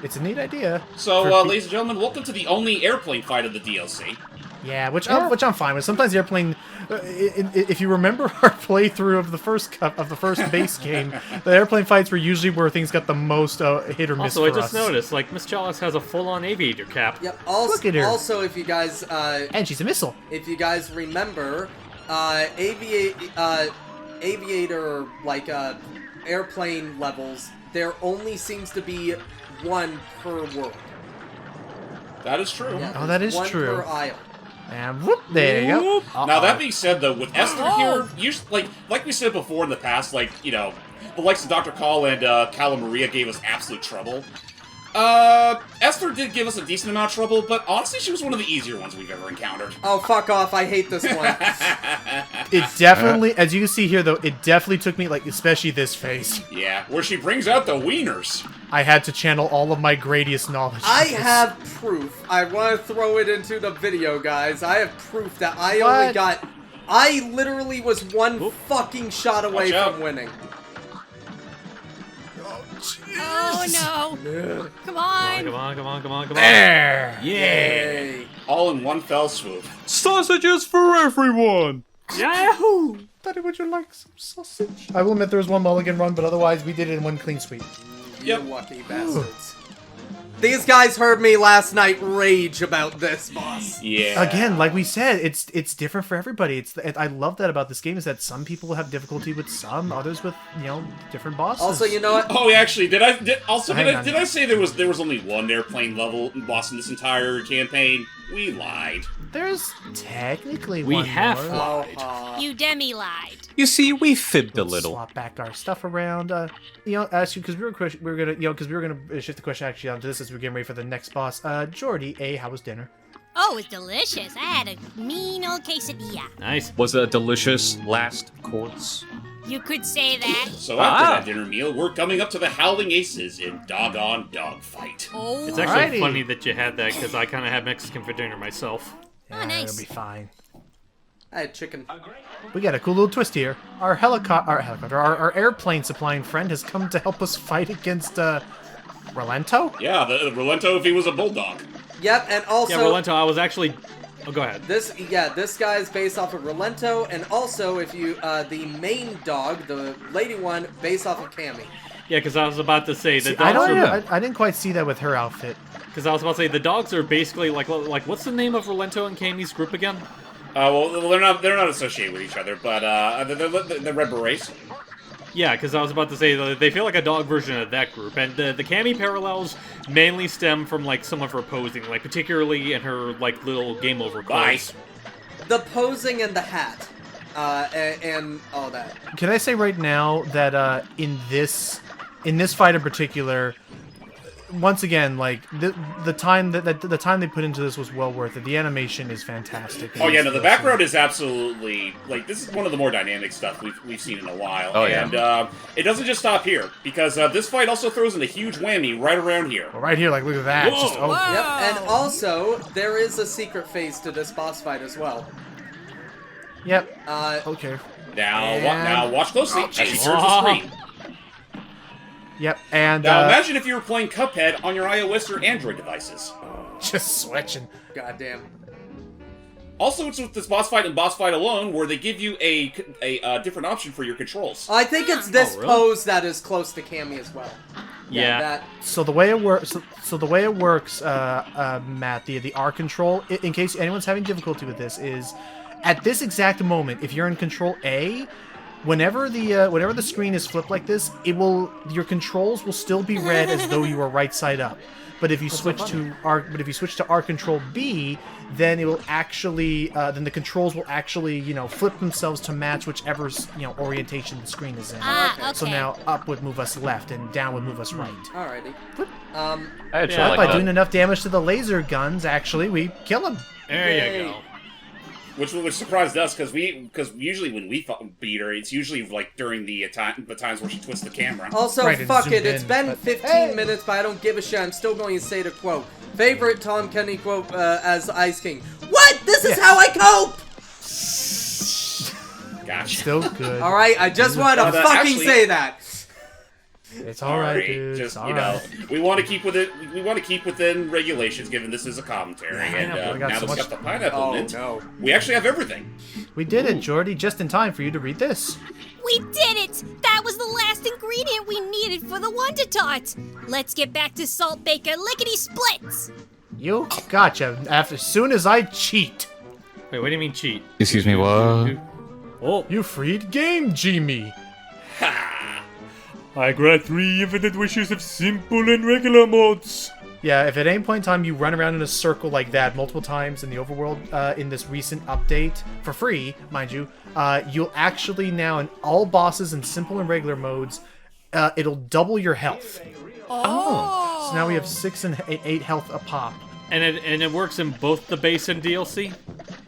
It's a neat idea. So, ladies and gentlemen, welcome to the only airplane fight of the DLC. Yeah, which I'm fine with. Sometimes the airplane, if you remember our playthrough of the first base game, the airplane fights were usually where things got the most hit or miss. Also, for I just us. noticed, like, Miss Chalice has a full-on aviator cap. Yep. Also, Look at her. also, if you guys, and she's a missile. if you guys remember, aviator airplane levels, there only seems to be 1 per world. That is true. Yeah, Oh, that is 1 true. per aisle. And whoop, there you go. Now, that being said, though, with Esther here, like we said before in the past, the likes of Dr. Call and Cala Maria gave us absolute trouble. Esther did give us a decent amount of trouble, but honestly, she was one of the easier ones we've ever encountered. Oh, fuck off. I hate this one. It definitely, as you can see here, though, it definitely took me, especially this phase. Yeah, where she brings out the wieners. I had to channel all of my Gradius knowledge. I have proof. I want to throw it into the video, guys. I have proof that I literally was 1 fucking shot away from winning. Oh no! Come on! Come on. There! Yay! All in one fell swoop. Sausages for everyone. Yahoo! Daddy, would you like some sausage? I will admit there was 1 mulligan run, but otherwise we did it in 1 clean sweep. Yep. You lucky bastards. These guys heard me last night rage about this, boss. Yeah. Again, like we said, it's different for everybody. I love that about this game is that some people have difficulty with some, others with different bosses. Also, you know what? Oh, actually, did I say there was only 1 airplane level boss in this entire campaign? We lied. There's technically We one have more. lied. You demi-lied. You see, we fibbed a Let's little. swap back our stuff around. Ask you because we were gonna shift the question actually onto this as we're getting ready for the next boss. Jordy, how was dinner? Oh, it was delicious. I had a mean old quesadilla. Nice. Was it a delicious last course? You could say that. So after that dinner meal, we're coming up to the Howling Aces in Doggone Dogfight. Oh, It's actually Alrighty. funny that you had that, because I kind of had Mexican for dinner myself. Oh, nice. It'll be fine. I had chicken. We got a cool little twist here. Our airplane supplying friend has come to help us fight against Relento. Yeah, the Relento if he was a bulldog. Yep, and also... Yeah, Rolento, I was actually... Oh, go ahead. This guy's based off of Relento, and also if you, the main dog, the lady one, based off of Cammy. Yeah, because I was about to say the See, dogs I didn't quite see that with her outfit. Because I was about to say the dogs are basically like what's the name of Relento and Cammy's group again? Well, they're not associated with each other, but they're Red Berets. Yeah, because I was about to say they feel like a dog version of that group, and the Cammy parallels mainly stem from like some of her posing, like particularly in her like little game over clothes. The posing and the hat, and all that. Can I say right now that in this fight in particular, once again, like the time the time they put into this was well worth it. The animation is fantastic. Oh yeah, no, the background is absolutely this is one of the more dynamic stuff we've seen in a while. Oh yeah, and it doesn't just stop here because this fight also throws in a huge whammy right around here. Well, right here, like look at that. Whoa. Just, Yep, and also there is a secret phase to this boss fight as well. Yep. Okay. Now watch closely as she turns the screen. Yep, and now imagine if you were playing Cuphead on your iOS or Android devices. Just switching. Goddamn. Also, it's with this boss fight and boss fight alone, where they give you a different option for your controls. I think it's this really? pose that is close to Cammy as well. Yeah. That. So the way it works, Matt, the R control, in case anyone's having difficulty with this, is at this exact moment, if you're in Control A, whenever the screen is flipped like this, your controls will still be read as though you were right side up. But if you switch to R Control B, then it will actually then the controls will actually flip themselves to match whichever orientation the screen is in. Okay. So now up would move us left and down would move us right. Alrighty. By doing enough damage to the laser guns, actually we kill them. There you go. Which surprised us, because usually when we beat her, it's usually like during the times where she twists the camera. Also, Right, it's fuck it. zoomed It's in, been but- 15 minutes, but I don't give a shit. I'm still going to say the quote. Favorite Tom Kenny quote as Ice King. What? This is how I cope! Gotcha. Still good. Alright, I just want to fucking actually- say that. It's all right, dude. Just It's all right. we want to keep within regulations, given this is a commentary. And we got now so that we much- got the pineapple Oh, mint, no. we actually have everything. We did it, Jordy, just in time for you to read this. We did it! That was the last ingredient we needed for the Wonder Tart. Let's get back to Saltbaker lickety splits. You gotcha. As soon as I cheat, Wait, what do you mean cheat? Excuse me, what? Oh, you freed game, Jimmy. I grant 3 infinite wishes of simple and regular mods. Yeah, if at any point in time you run around in a circle like that multiple times in the overworld in this recent update, for free, mind you, you'll actually now, in all bosses in simple and regular modes, it'll double your health. Oh. So now we have 6 and 8 health a pop. And it works in both the base and DLC?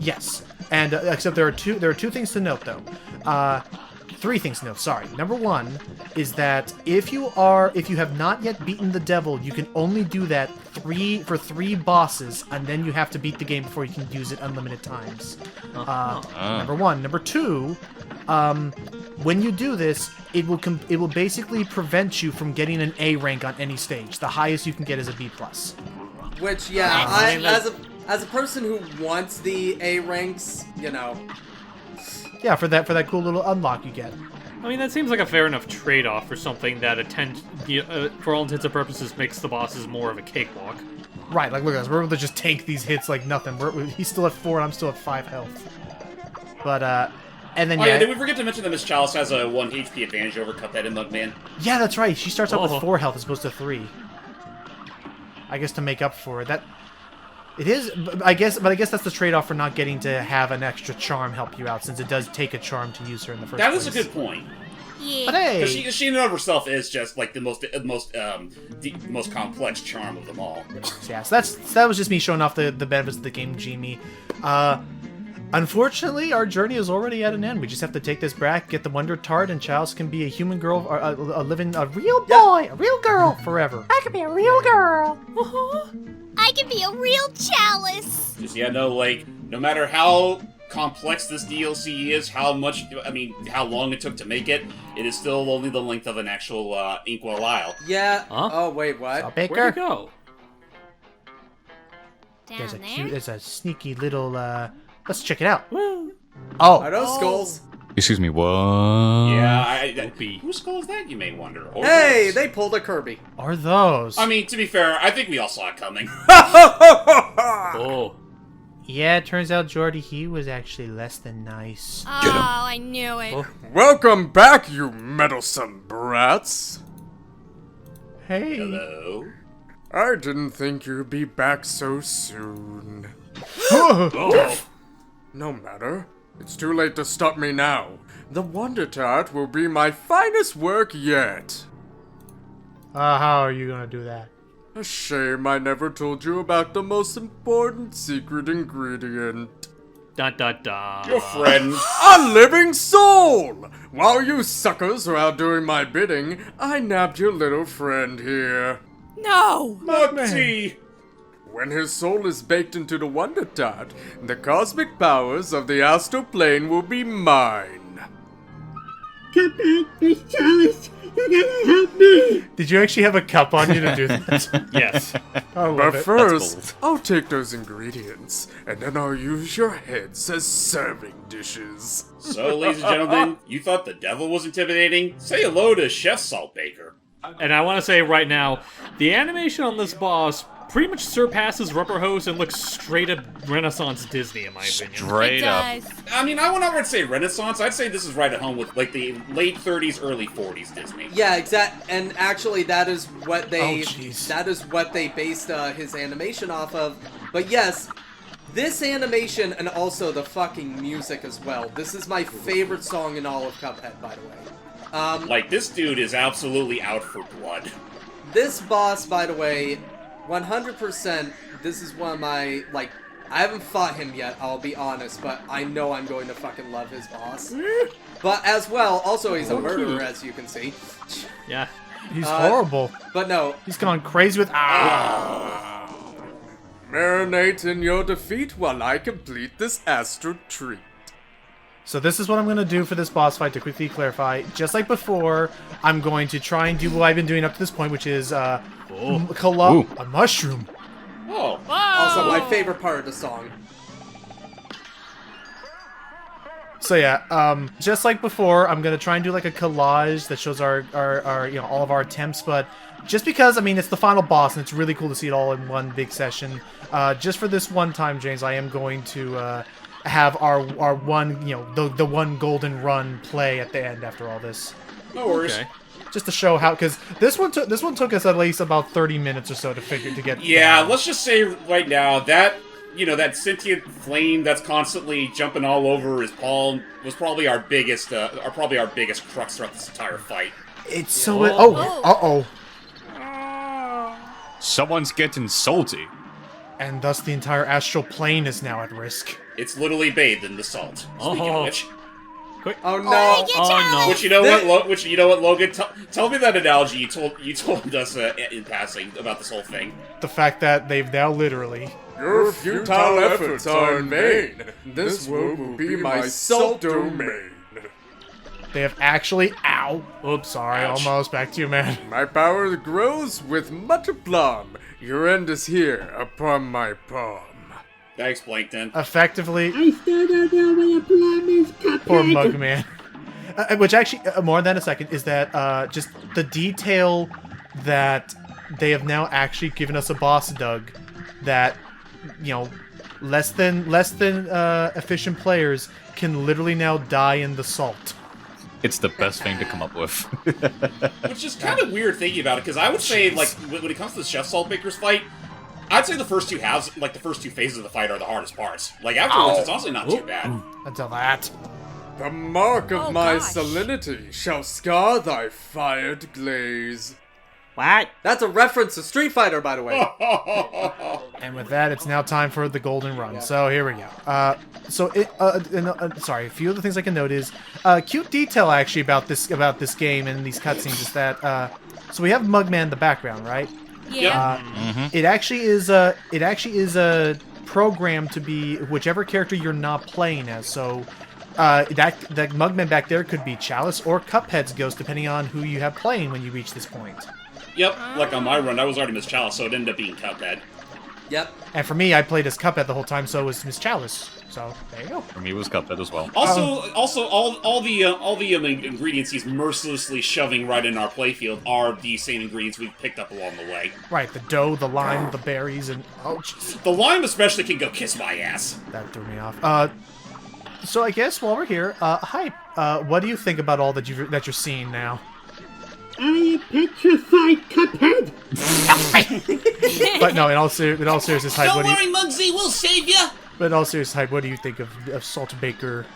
Yes, and except there are two things to note though. 3 things to note. Sorry. Number 1 is that if you have not yet beaten the devil, you can only do that for 3 bosses, and then you have to beat the game before you can use it unlimited times. Number 1. Number 2. When you do this, it will basically prevent you from getting an A rank on any stage. The highest you can get is a B+. Which, yeah, as a person who wants the A ranks, Yeah, for that cool little unlock you get. I mean, that seems like a fair enough trade-off for something that, for all intents and purposes, makes the bosses more of a cakewalk. Right, like look at us, we're able to just tank these hits like nothing. He's still at 4 and I'm still at 5 health. But, and then Did we forget to mention that Miss Chalice has a 1 HP advantage over Cuphead and Mugman? Yeah, that's right, she starts out with 4 health as opposed to 3. I guess to make up for it. It is, I guess that's the trade-off for not getting to have an extra charm help you out, since it does take a charm to use her in the first place. That is a good point. Yeah. But hey, Because she in and of herself is just like the most complex charm of them all. yeah, so that was just me showing off the benefits of the game, Jimmy. Unfortunately, our journey is already at an end. We just have to take this back, get the Wonder Tart, and Chalice can be a human girl, or a real boy, a real girl forever. I can be a real girl. I can be a real Chalice. Just no matter how complex this DLC is, how long it took to make it, it is still only the length of an actual Inkwell Isle. Yeah. Huh? Oh, wait, what? Saltbaker. Where'd you go? Down There's a sneaky little. Let's check it out. Are Oh, those skulls? Excuse me, what? Yeah, whose skull is that, you may wonder? Or Hey, those? they pulled a Kirby. are those? I mean, to be fair, I think we all saw it coming. Oh. Yeah, it turns out Jordy, he was actually less than nice. Oh, I knew it. Oh. Welcome back, you meddlesome brats. Hey. Hello? I didn't think you'd be back so soon. Oh. No matter. It's too late to stop me now. The Wonder Tart will be my finest work yet. How are you gonna do that? A shame I never told you about the most important secret ingredient. Dun dun dun. Your friend. A living soul! While you suckers were out doing my bidding, I nabbed your little friend here. No. Muggsy! When his soul is baked into the Wonder Tart, the cosmic powers of the astral plane will be mine. Cuphead, Miss Chalice, you gotta help me! Did you actually have a cup on you to do that? Yes. But first, I'll take those ingredients, and then I'll use your heads as serving dishes. So, ladies and gentlemen, you thought the devil was intimidating? Say hello to Chef Saltbaker. And I want to say right now, the animation on this boss pretty much surpasses Rubber Hose and looks straight up Renaissance Disney, in my opinion. Straight up. I mean, I would say Renaissance. I'd say this is right at home with, like, the late 30s, early 40s Disney. Yeah, exact. And actually, that is what they jeez. Based his animation off of. But yes, this animation and also the fucking music as well. This is my favorite song in all of Cuphead, by the way. Like, this dude is absolutely out for blood. This boss, by the way, 100%, this is one of my, like, I haven't fought him yet, I'll be honest, but I know I'm going to fucking love his boss. But as well, also he's a murderer, as you can see. Yeah. He's horrible. But no. He's gone crazy with... Marinate in your defeat while I complete this astral treat. So this is what I'm going to do for this boss fight, to quickly clarify. Just like before, I'm going to try and do what I've been doing up to this point, which is a mushroom. Oh. Also my favorite part of the song. So yeah, just like before, I'm going to try and do like a collage that shows our all of our attempts, but just because, I mean, it's the final boss and it's really cool to see it all in one big session, just for this one time, James, I am going to have our one, the one golden run play at the end after all this. No worries. Okay. Just to show how, because this one took us at least about 30 minutes or so to get. Yeah, let's just say right now that that sentient flame that's constantly jumping all over his palm was probably our biggest crux throughout this entire fight. It's so Someone's getting salty. And thus the entire astral plane is now at risk. It's literally bathed in the salt. Speaking of which. Oh no! Oh no! Which you know what, Logan? Tell me that analogy you told us in passing about this whole thing. The fact that they've now literally. Your futile efforts are in vain. This world will be my salt domain. They have actually. Ow! Oops, sorry, almost. Back to you, man. My power grows with much aplomb. Your end is here upon my palm. Thanks, Plankton. Effectively. I still don't know what a plum is, Cuphead. Poor Mugman. Which actually, more than a second, is that just the detail that they have now actually given us a boss, Doug, that less than efficient players can literally now die in the salt. It's the best thing to come up with. Which is kind of weird thinking about it, because I would say, like, when it comes to the Chef Saltbaker's fight, I'd say the first two halves, like the first two phases of the fight, are the hardest parts. Like, afterwards, it's honestly not too bad. Until that. The mark of my salinity shall scar thy fired glaze. What? That's a reference to Street Fighter, by the way. And with that, it's now time for the golden run. Yeah. So here we go. Sorry, a few of the things I can note is cute detail actually about this game and these cutscenes is that so we have Mugman in the background, right? Yeah. It actually is a program to be whichever character you're not playing as. So that Mugman back there could be Chalice or Cuphead's ghost, depending on who you have playing when you reach this point. Yep, like on my run, I was already Miss Chalice, so it ended up being Cuphead. Yep. And for me, I played as Cuphead the whole time, so was Miss Chalice. So there you go. For me, it was Cuphead as well. Also, all the ingredients he's mercilessly shoving right in our playfield are the same ingredients we've picked up along the way. Right, the dough, the lime, the berries, and the lime especially can go kiss my ass. That threw me off. So I guess while we're here, Hype, what do you think about all that you're seeing now? I am petrified, Cuphead! But no, in all seriousness, Hype, Don't worry, Muggsy, we'll save you! But in all seriousness, Hype, what do you think of Saltbaker?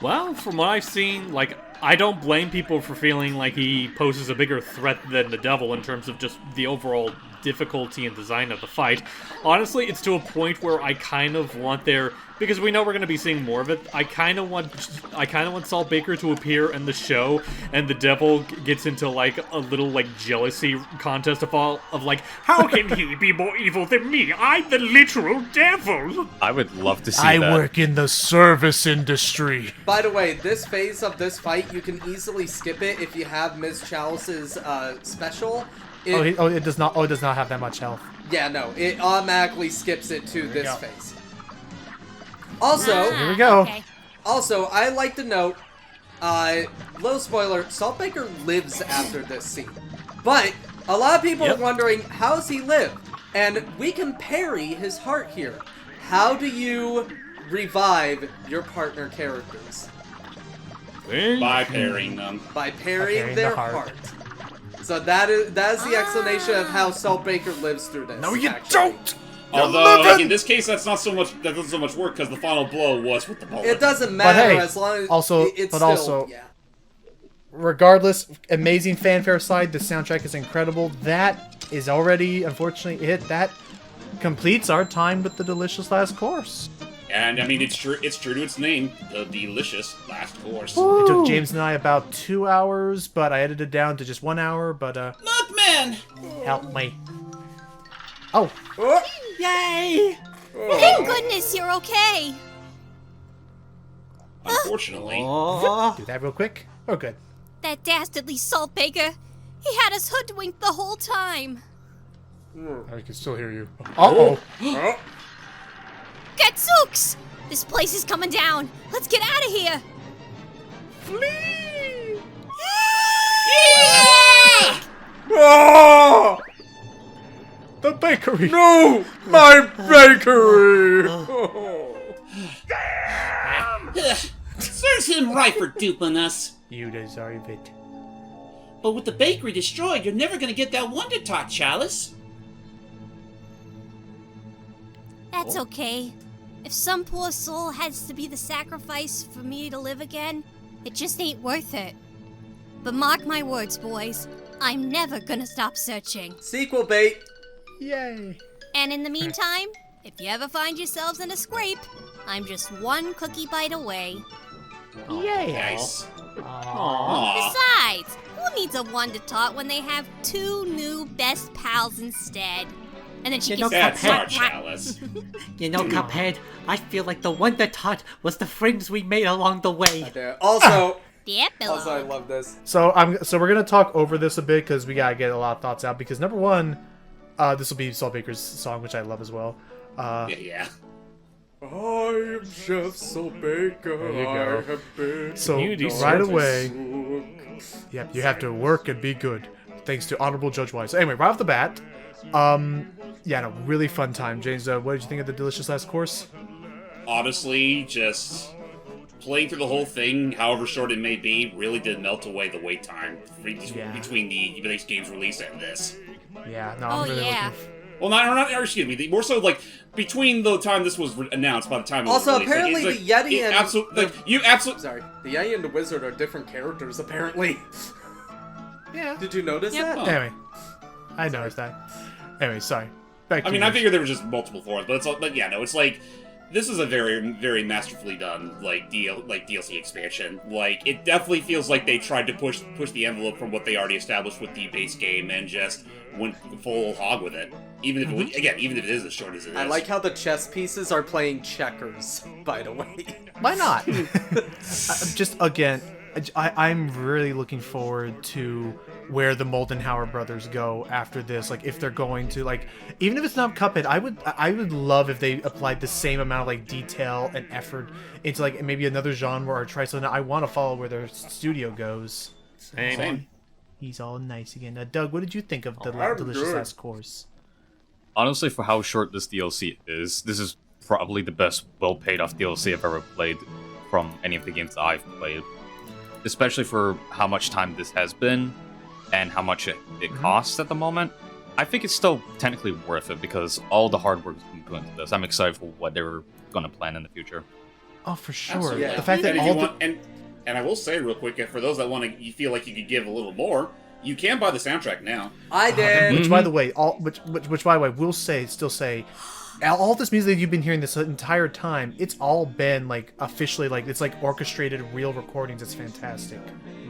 Well, from what I've seen, like, I don't blame people for feeling like he poses a bigger threat than the devil in terms of just the overall difficulty and design of the fight. Honestly, it's to a point where I kind of want because we know we're going to be seeing more of it. I kind of want Saltbaker to appear in the show, and the devil gets into like a little like jealousy contest of like, how can he be more evil than me? I'm the literal devil. I would love to see I that. work in the service industry. By the way, this phase of this fight, you can easily skip it if you have Ms. Chalice's special. It does not. Oh, it does not have that much health. Yeah, no, it automatically skips it to this phase. Also, here we go. Okay. Also, I like to note, little spoiler, Saltbaker lives after this scene. But a lot of people are wondering, how does he live? And we can parry his heart here. How do you revive your partner characters? By parrying them. By parrying their heart. So that is the explanation of how Saltbaker lives through this. No, you don't! Although, like, in this case, that doesn't so much work because the final blow was with the bullet. It doesn't matter as long as regardless, amazing fanfare aside, the soundtrack is incredible. That is already, unfortunately, that completes our time with the delicious last course. And I mean, it's true to its name, the delicious last course. It took James and I about 2 hours, but I edited it down to just 1 hour. But Mugman! help me. Oh. Yay! Thank goodness you're okay. Unfortunately. Do that real quick. Oh, good. That dastardly Saltbaker. He had us hoodwinked the whole time. I can still hear you. Uh-oh. Gadzooks! This place is coming down. Let's get out of here. Flee! Yeah! Oh! The bakery! No! My bakery! Serves him right for duping us. You deserve it. But with the bakery destroyed, you're never gonna get that Wonder Tot, Chalice. That's okay. If some poor soul has to be the sacrifice for me to live again, it just ain't worth it. But mark my words, boys. I'm never gonna stop searching. Sequel bait. Yay. And in the meantime, if you ever find yourselves in a scrape, I'm just one cookie bite away. Yay. Nice. Besides, who needs a Wonder Tot when they have 2 new best pals instead? And then she can That's our Chalice. You know, Cuphead, I feel like the Wonder Tot was the friends we made along the way. Also, also, I love this. So we're gonna talk over this a bit because we gotta get a lot of thoughts out. Because number one, this will be Saltbaker's song, which I love as well. Yeah. I am Chef Saltbaker. There you go. I have been So right away, yep, you have to work and be good, thanks to Honorable Judge Wise. So anyway, right off the bat, yeah, no, really fun time. James, what did you think of the delicious last course? Honestly, just playing through the whole thing, however short it may be, really did melt away the wait time between the base game's release and this. Yeah, no, I'm really looking. Well, not excuse me. More so, like between the time this was announced, by the time it was Also, released, apparently like, the Yeti and Sorry, the Yeti and the Wizard are different characters. Apparently. Yeah. Did you notice that? Anyway, I noticed that. Anyway, sorry. Back to I mean, you. I figured there were just multiple forms, but yeah, no, it's like this is a very, very masterfully done DLC expansion. Like, it definitely feels like they tried to push the envelope from what they already established with the base game and just went full hog with it. Even if even if it is as short as it is. I like how the chess pieces are playing checkers. By the way, why not? Just again, I'm really looking forward to where the Moldenhauer brothers go after this. Like, if they're going to, like, even if it's not Cuphead, I would love if they applied the same amount of like detail and effort into like maybe another genre or try something. I want to follow where their studio goes. Same. He's all nice again. Doug, what did you think of the delicious last course? Honestly, for how short this DLC is, this is probably the best well-paid-off DLC I've ever played from any of the games that I've played. Especially for how much time this has been and how much it costs at the moment. I think it's still technically worth it because all the hard work has been put into this. I'm excited for what they're going to plan in the future. Oh, for sure. Absolutely. The fact that and I will say real quick, for those that you feel like you could give a little more, You can buy the soundtrack now. I did. Which, by the way, which by the way, we'll still say, all this music that you've been hearing this entire time, it's all been like officially like it's like orchestrated real recordings. It's fantastic.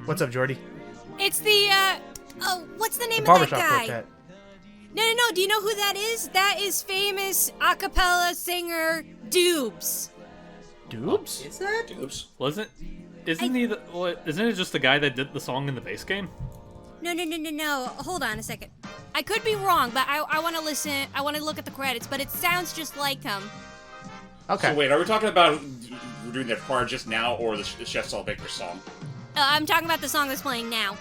What's up, Jordy? It's the what's the name of that Barbershop guy? Quartet. No. Do you know who that is? That is famous a cappella singer Doobs. Doobs? Is that? Oops. Isn't it just the guy that did the song in the base game? No. Hold on a second. I could be wrong, but I want to listen. I want to look at the credits, but it sounds just like him. Okay. So wait, are we talking about doing that part just now, or the Chef Saltbaker song? I'm talking about the song that's playing now.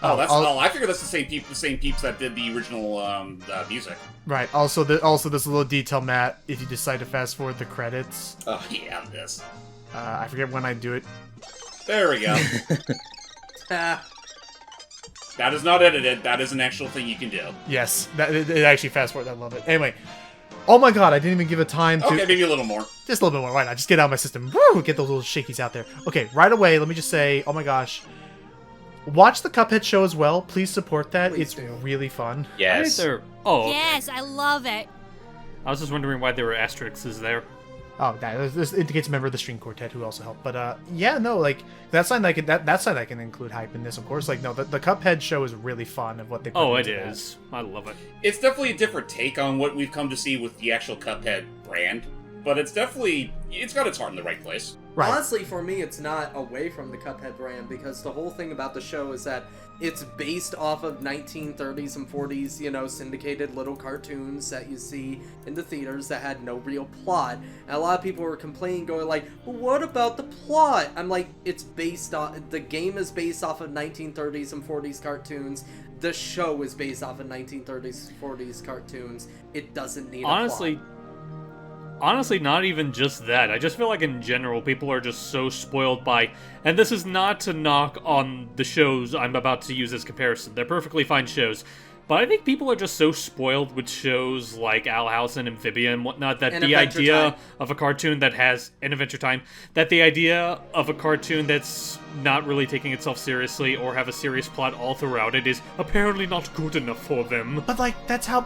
I figure that's the same peeps that did the original music. Right. Also, there's a little detail, Matt. If you decide to fast forward the credits. Oh yeah, this. I forget when I do it. There we go. That is not edited. That is an actual thing you can do. Yes, it actually fast forward. I love it. Anyway, oh my god, I didn't even give it time to. Okay, maybe a little more. Just a little bit more. Why not? Just get out of my system. Woo! Get those little shakies out there. Okay, right away. Let me just say, oh my gosh, watch the Cuphead show as well. Please support that. It's really fun. Yes. Yes, I love it. I was just wondering why there were asterisks there. Oh, this indicates a member of the string quartet who also helped. But yeah, no, like that sign I can include hype in this, of course. Like no, the Cuphead show is really fun of what they. Oh, it is. I love it. It's definitely a different take on what we've come to see with the actual Cuphead brand, but it's got its heart in the right place. Right. Honestly, for me, it's not away from the Cuphead brand because the whole thing about the show is that it's based off of 1930s and 40s, syndicated little cartoons that you see in the theaters that had no real plot. And a lot of people were complaining, going like, well, what about the plot? I'm like, the game is based off of 1930s and 40s cartoons. The show is based off of 1930s, 40s cartoons. It doesn't need a plot. Honestly, not even just that. I just feel like in general, people are just so spoiled by... And this is not to knock on the shows I'm about to use as comparison. They're perfectly fine shows. But I think people are just so spoiled with shows like Owl House and Amphibia and whatnot that the idea of a cartoon that has... And Adventure Time. That the idea of a cartoon that's not really taking itself seriously or have a serious plot all throughout it is apparently not good enough for them. But that's how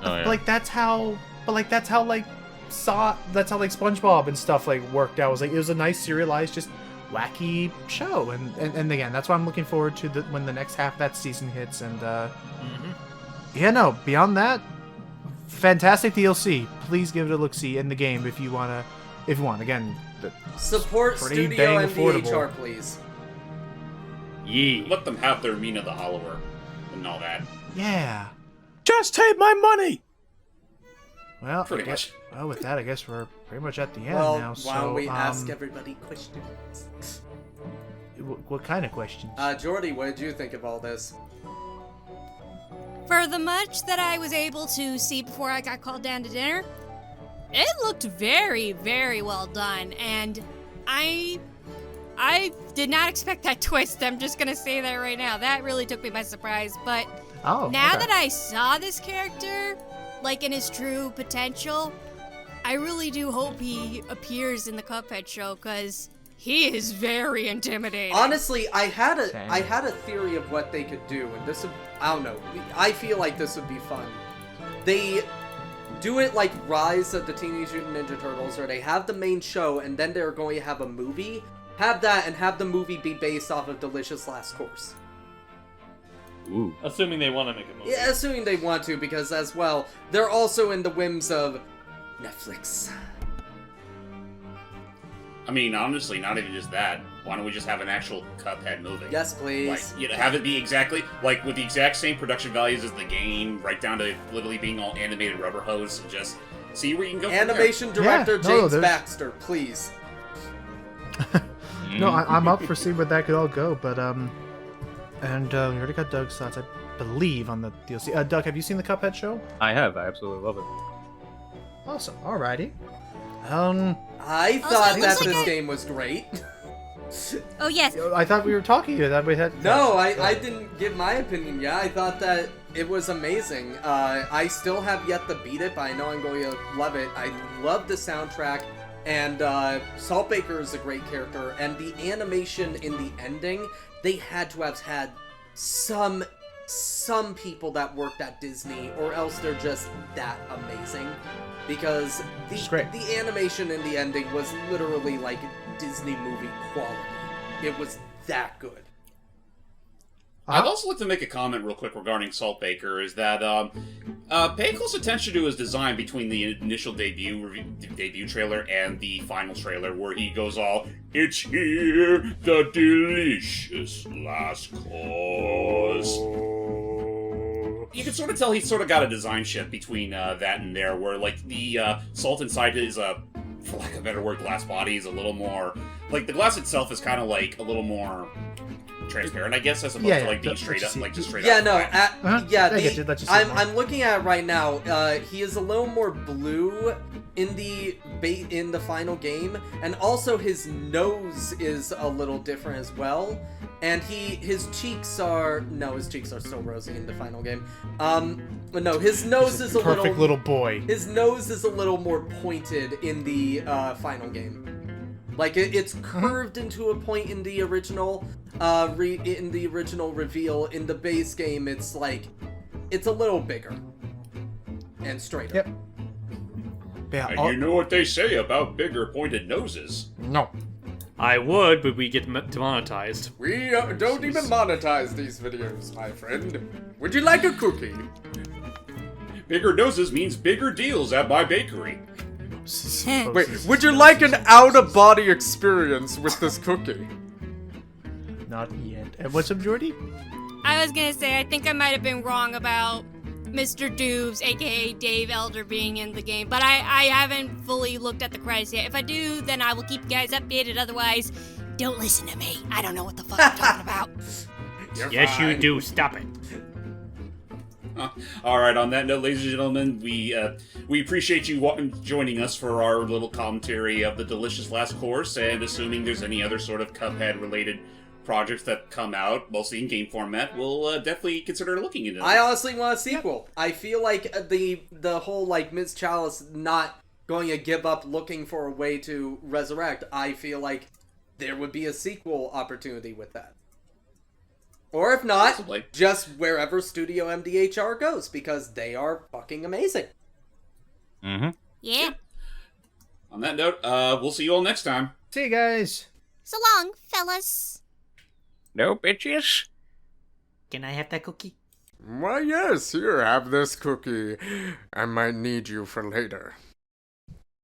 SpongeBob and stuff like worked out. It was a nice serialized, just wacky show, and again, that's why I'm looking forward to when the next half of that season hits. And yeah, no, beyond that, fantastic DLC. Please give it a look-see in the game if you want. Again, support Studio MDHR, please. Yee. Let them have their Mina the Hollower and all that. Yeah. Just take my money. Well, pretty much. Well, with that, I guess we're pretty much at the end now. Why don't we so, ask everybody questions? What kind of questions? Jordy, what did you think of all this? For the much that I was able to see before I got called down to dinner, it looked very, very well done, and I did not expect that twist. I'm just gonna say that right now. That really took me by surprise, but now that I saw this character, like in his true potential, I really do hope he appears in the Cuphead show, because he is very intimidating. Honestly, I had a theory of what they could do, and this would, I don't know, I feel like this would be fun. They do it like Rise of the Teenage Mutant Ninja Turtles, or they have the main show, and then they're going to have a movie. Have that, and have the movie be based off of Delicious Last Course. Ooh. Assuming they want to make a movie. Yeah, assuming they want to, because as well, they're also in the whims of Netflix. I mean, honestly, not even just that. Why don't we just have an actual Cuphead movie? Yes, please. Like, have it be exactly, like, with the exact same production values as the game, right down to literally being all animated rubber hose, and just see where you can go from Animation director James Baxter, please. No, I'm up for seeing where that could all go, but, and we already got Doug's thoughts, I believe, on the DLC. Doug, have you seen the Cuphead show? I have. I absolutely love it. Awesome. Alrighty. I thought that this game was great. Oh, yes. I thought we were talking here. That we had. No, I didn't give my opinion yet. I thought that it was amazing. I still have yet to beat it, but I know I'm going to love it. I love the soundtrack, and Saltbaker is a great character, and the animation in the ending, they had to have had some some people that worked at Disney, or else they're just that amazing. Because the animation in the ending was literally like Disney movie quality. It was that good. I'd also like to make a comment real quick regarding Saltbaker, is that pay close attention to his design between the initial debut trailer and the final trailer, where he goes all, "It's here, the delicious last course." You can sort of tell he's sort of got a design shift between that and there, where like the salt inside is for lack of a better word, glass body is a little more, like the glass itself is kind of like a little more transparent, I guess, as opposed to like being straight up, like just straight up. I'm looking at it right now. He is a little more blue in the final game, and also his nose is a little different as well. And his cheeks are still rosy in the final game. But no, his nose is a perfect little boy. His nose is a little more pointed in the final game. Like it's curved into a point in the original, reveal. In the base game, it's like it's a little bigger and straighter. Yep. Yeah, and you know what they say about bigger pointed noses? No. I would, but we get demonetized. We don't even monetize these videos, my friend. Would you like a cookie? Bigger noses means bigger deals at my bakery. Wait, would you like an out-of-body experience with this cookie? Not yet. And what's up, Jordy? I was gonna say, I think I might have been wrong about Mr. Doobs, aka Dave Elder, being in the game, but I haven't fully looked at the credits yet. If I do, then I will keep you guys updated. Otherwise, don't listen to me. I don't know what the fuck I'm talking about. Yes, you do. Stop it. All right. On that note, ladies and gentlemen, we appreciate you joining us for our little commentary of the delicious last course. And assuming there's any other sort of Cuphead-related projects that come out, mostly in game format, we'll definitely consider looking into them. I honestly want a sequel. I feel like the whole like Ms. Chalice not going to give up looking for a way to resurrect. I feel like there would be a sequel opportunity with that. Or if not, possibly, just wherever Studio MDHR goes, because they are fucking amazing. Mm-hmm. Yeah. On that note, we'll see you all next time. See you guys. So long, fellas. No bitches. Can I have that cookie? Why, yes, here, have this cookie. I might need you for later.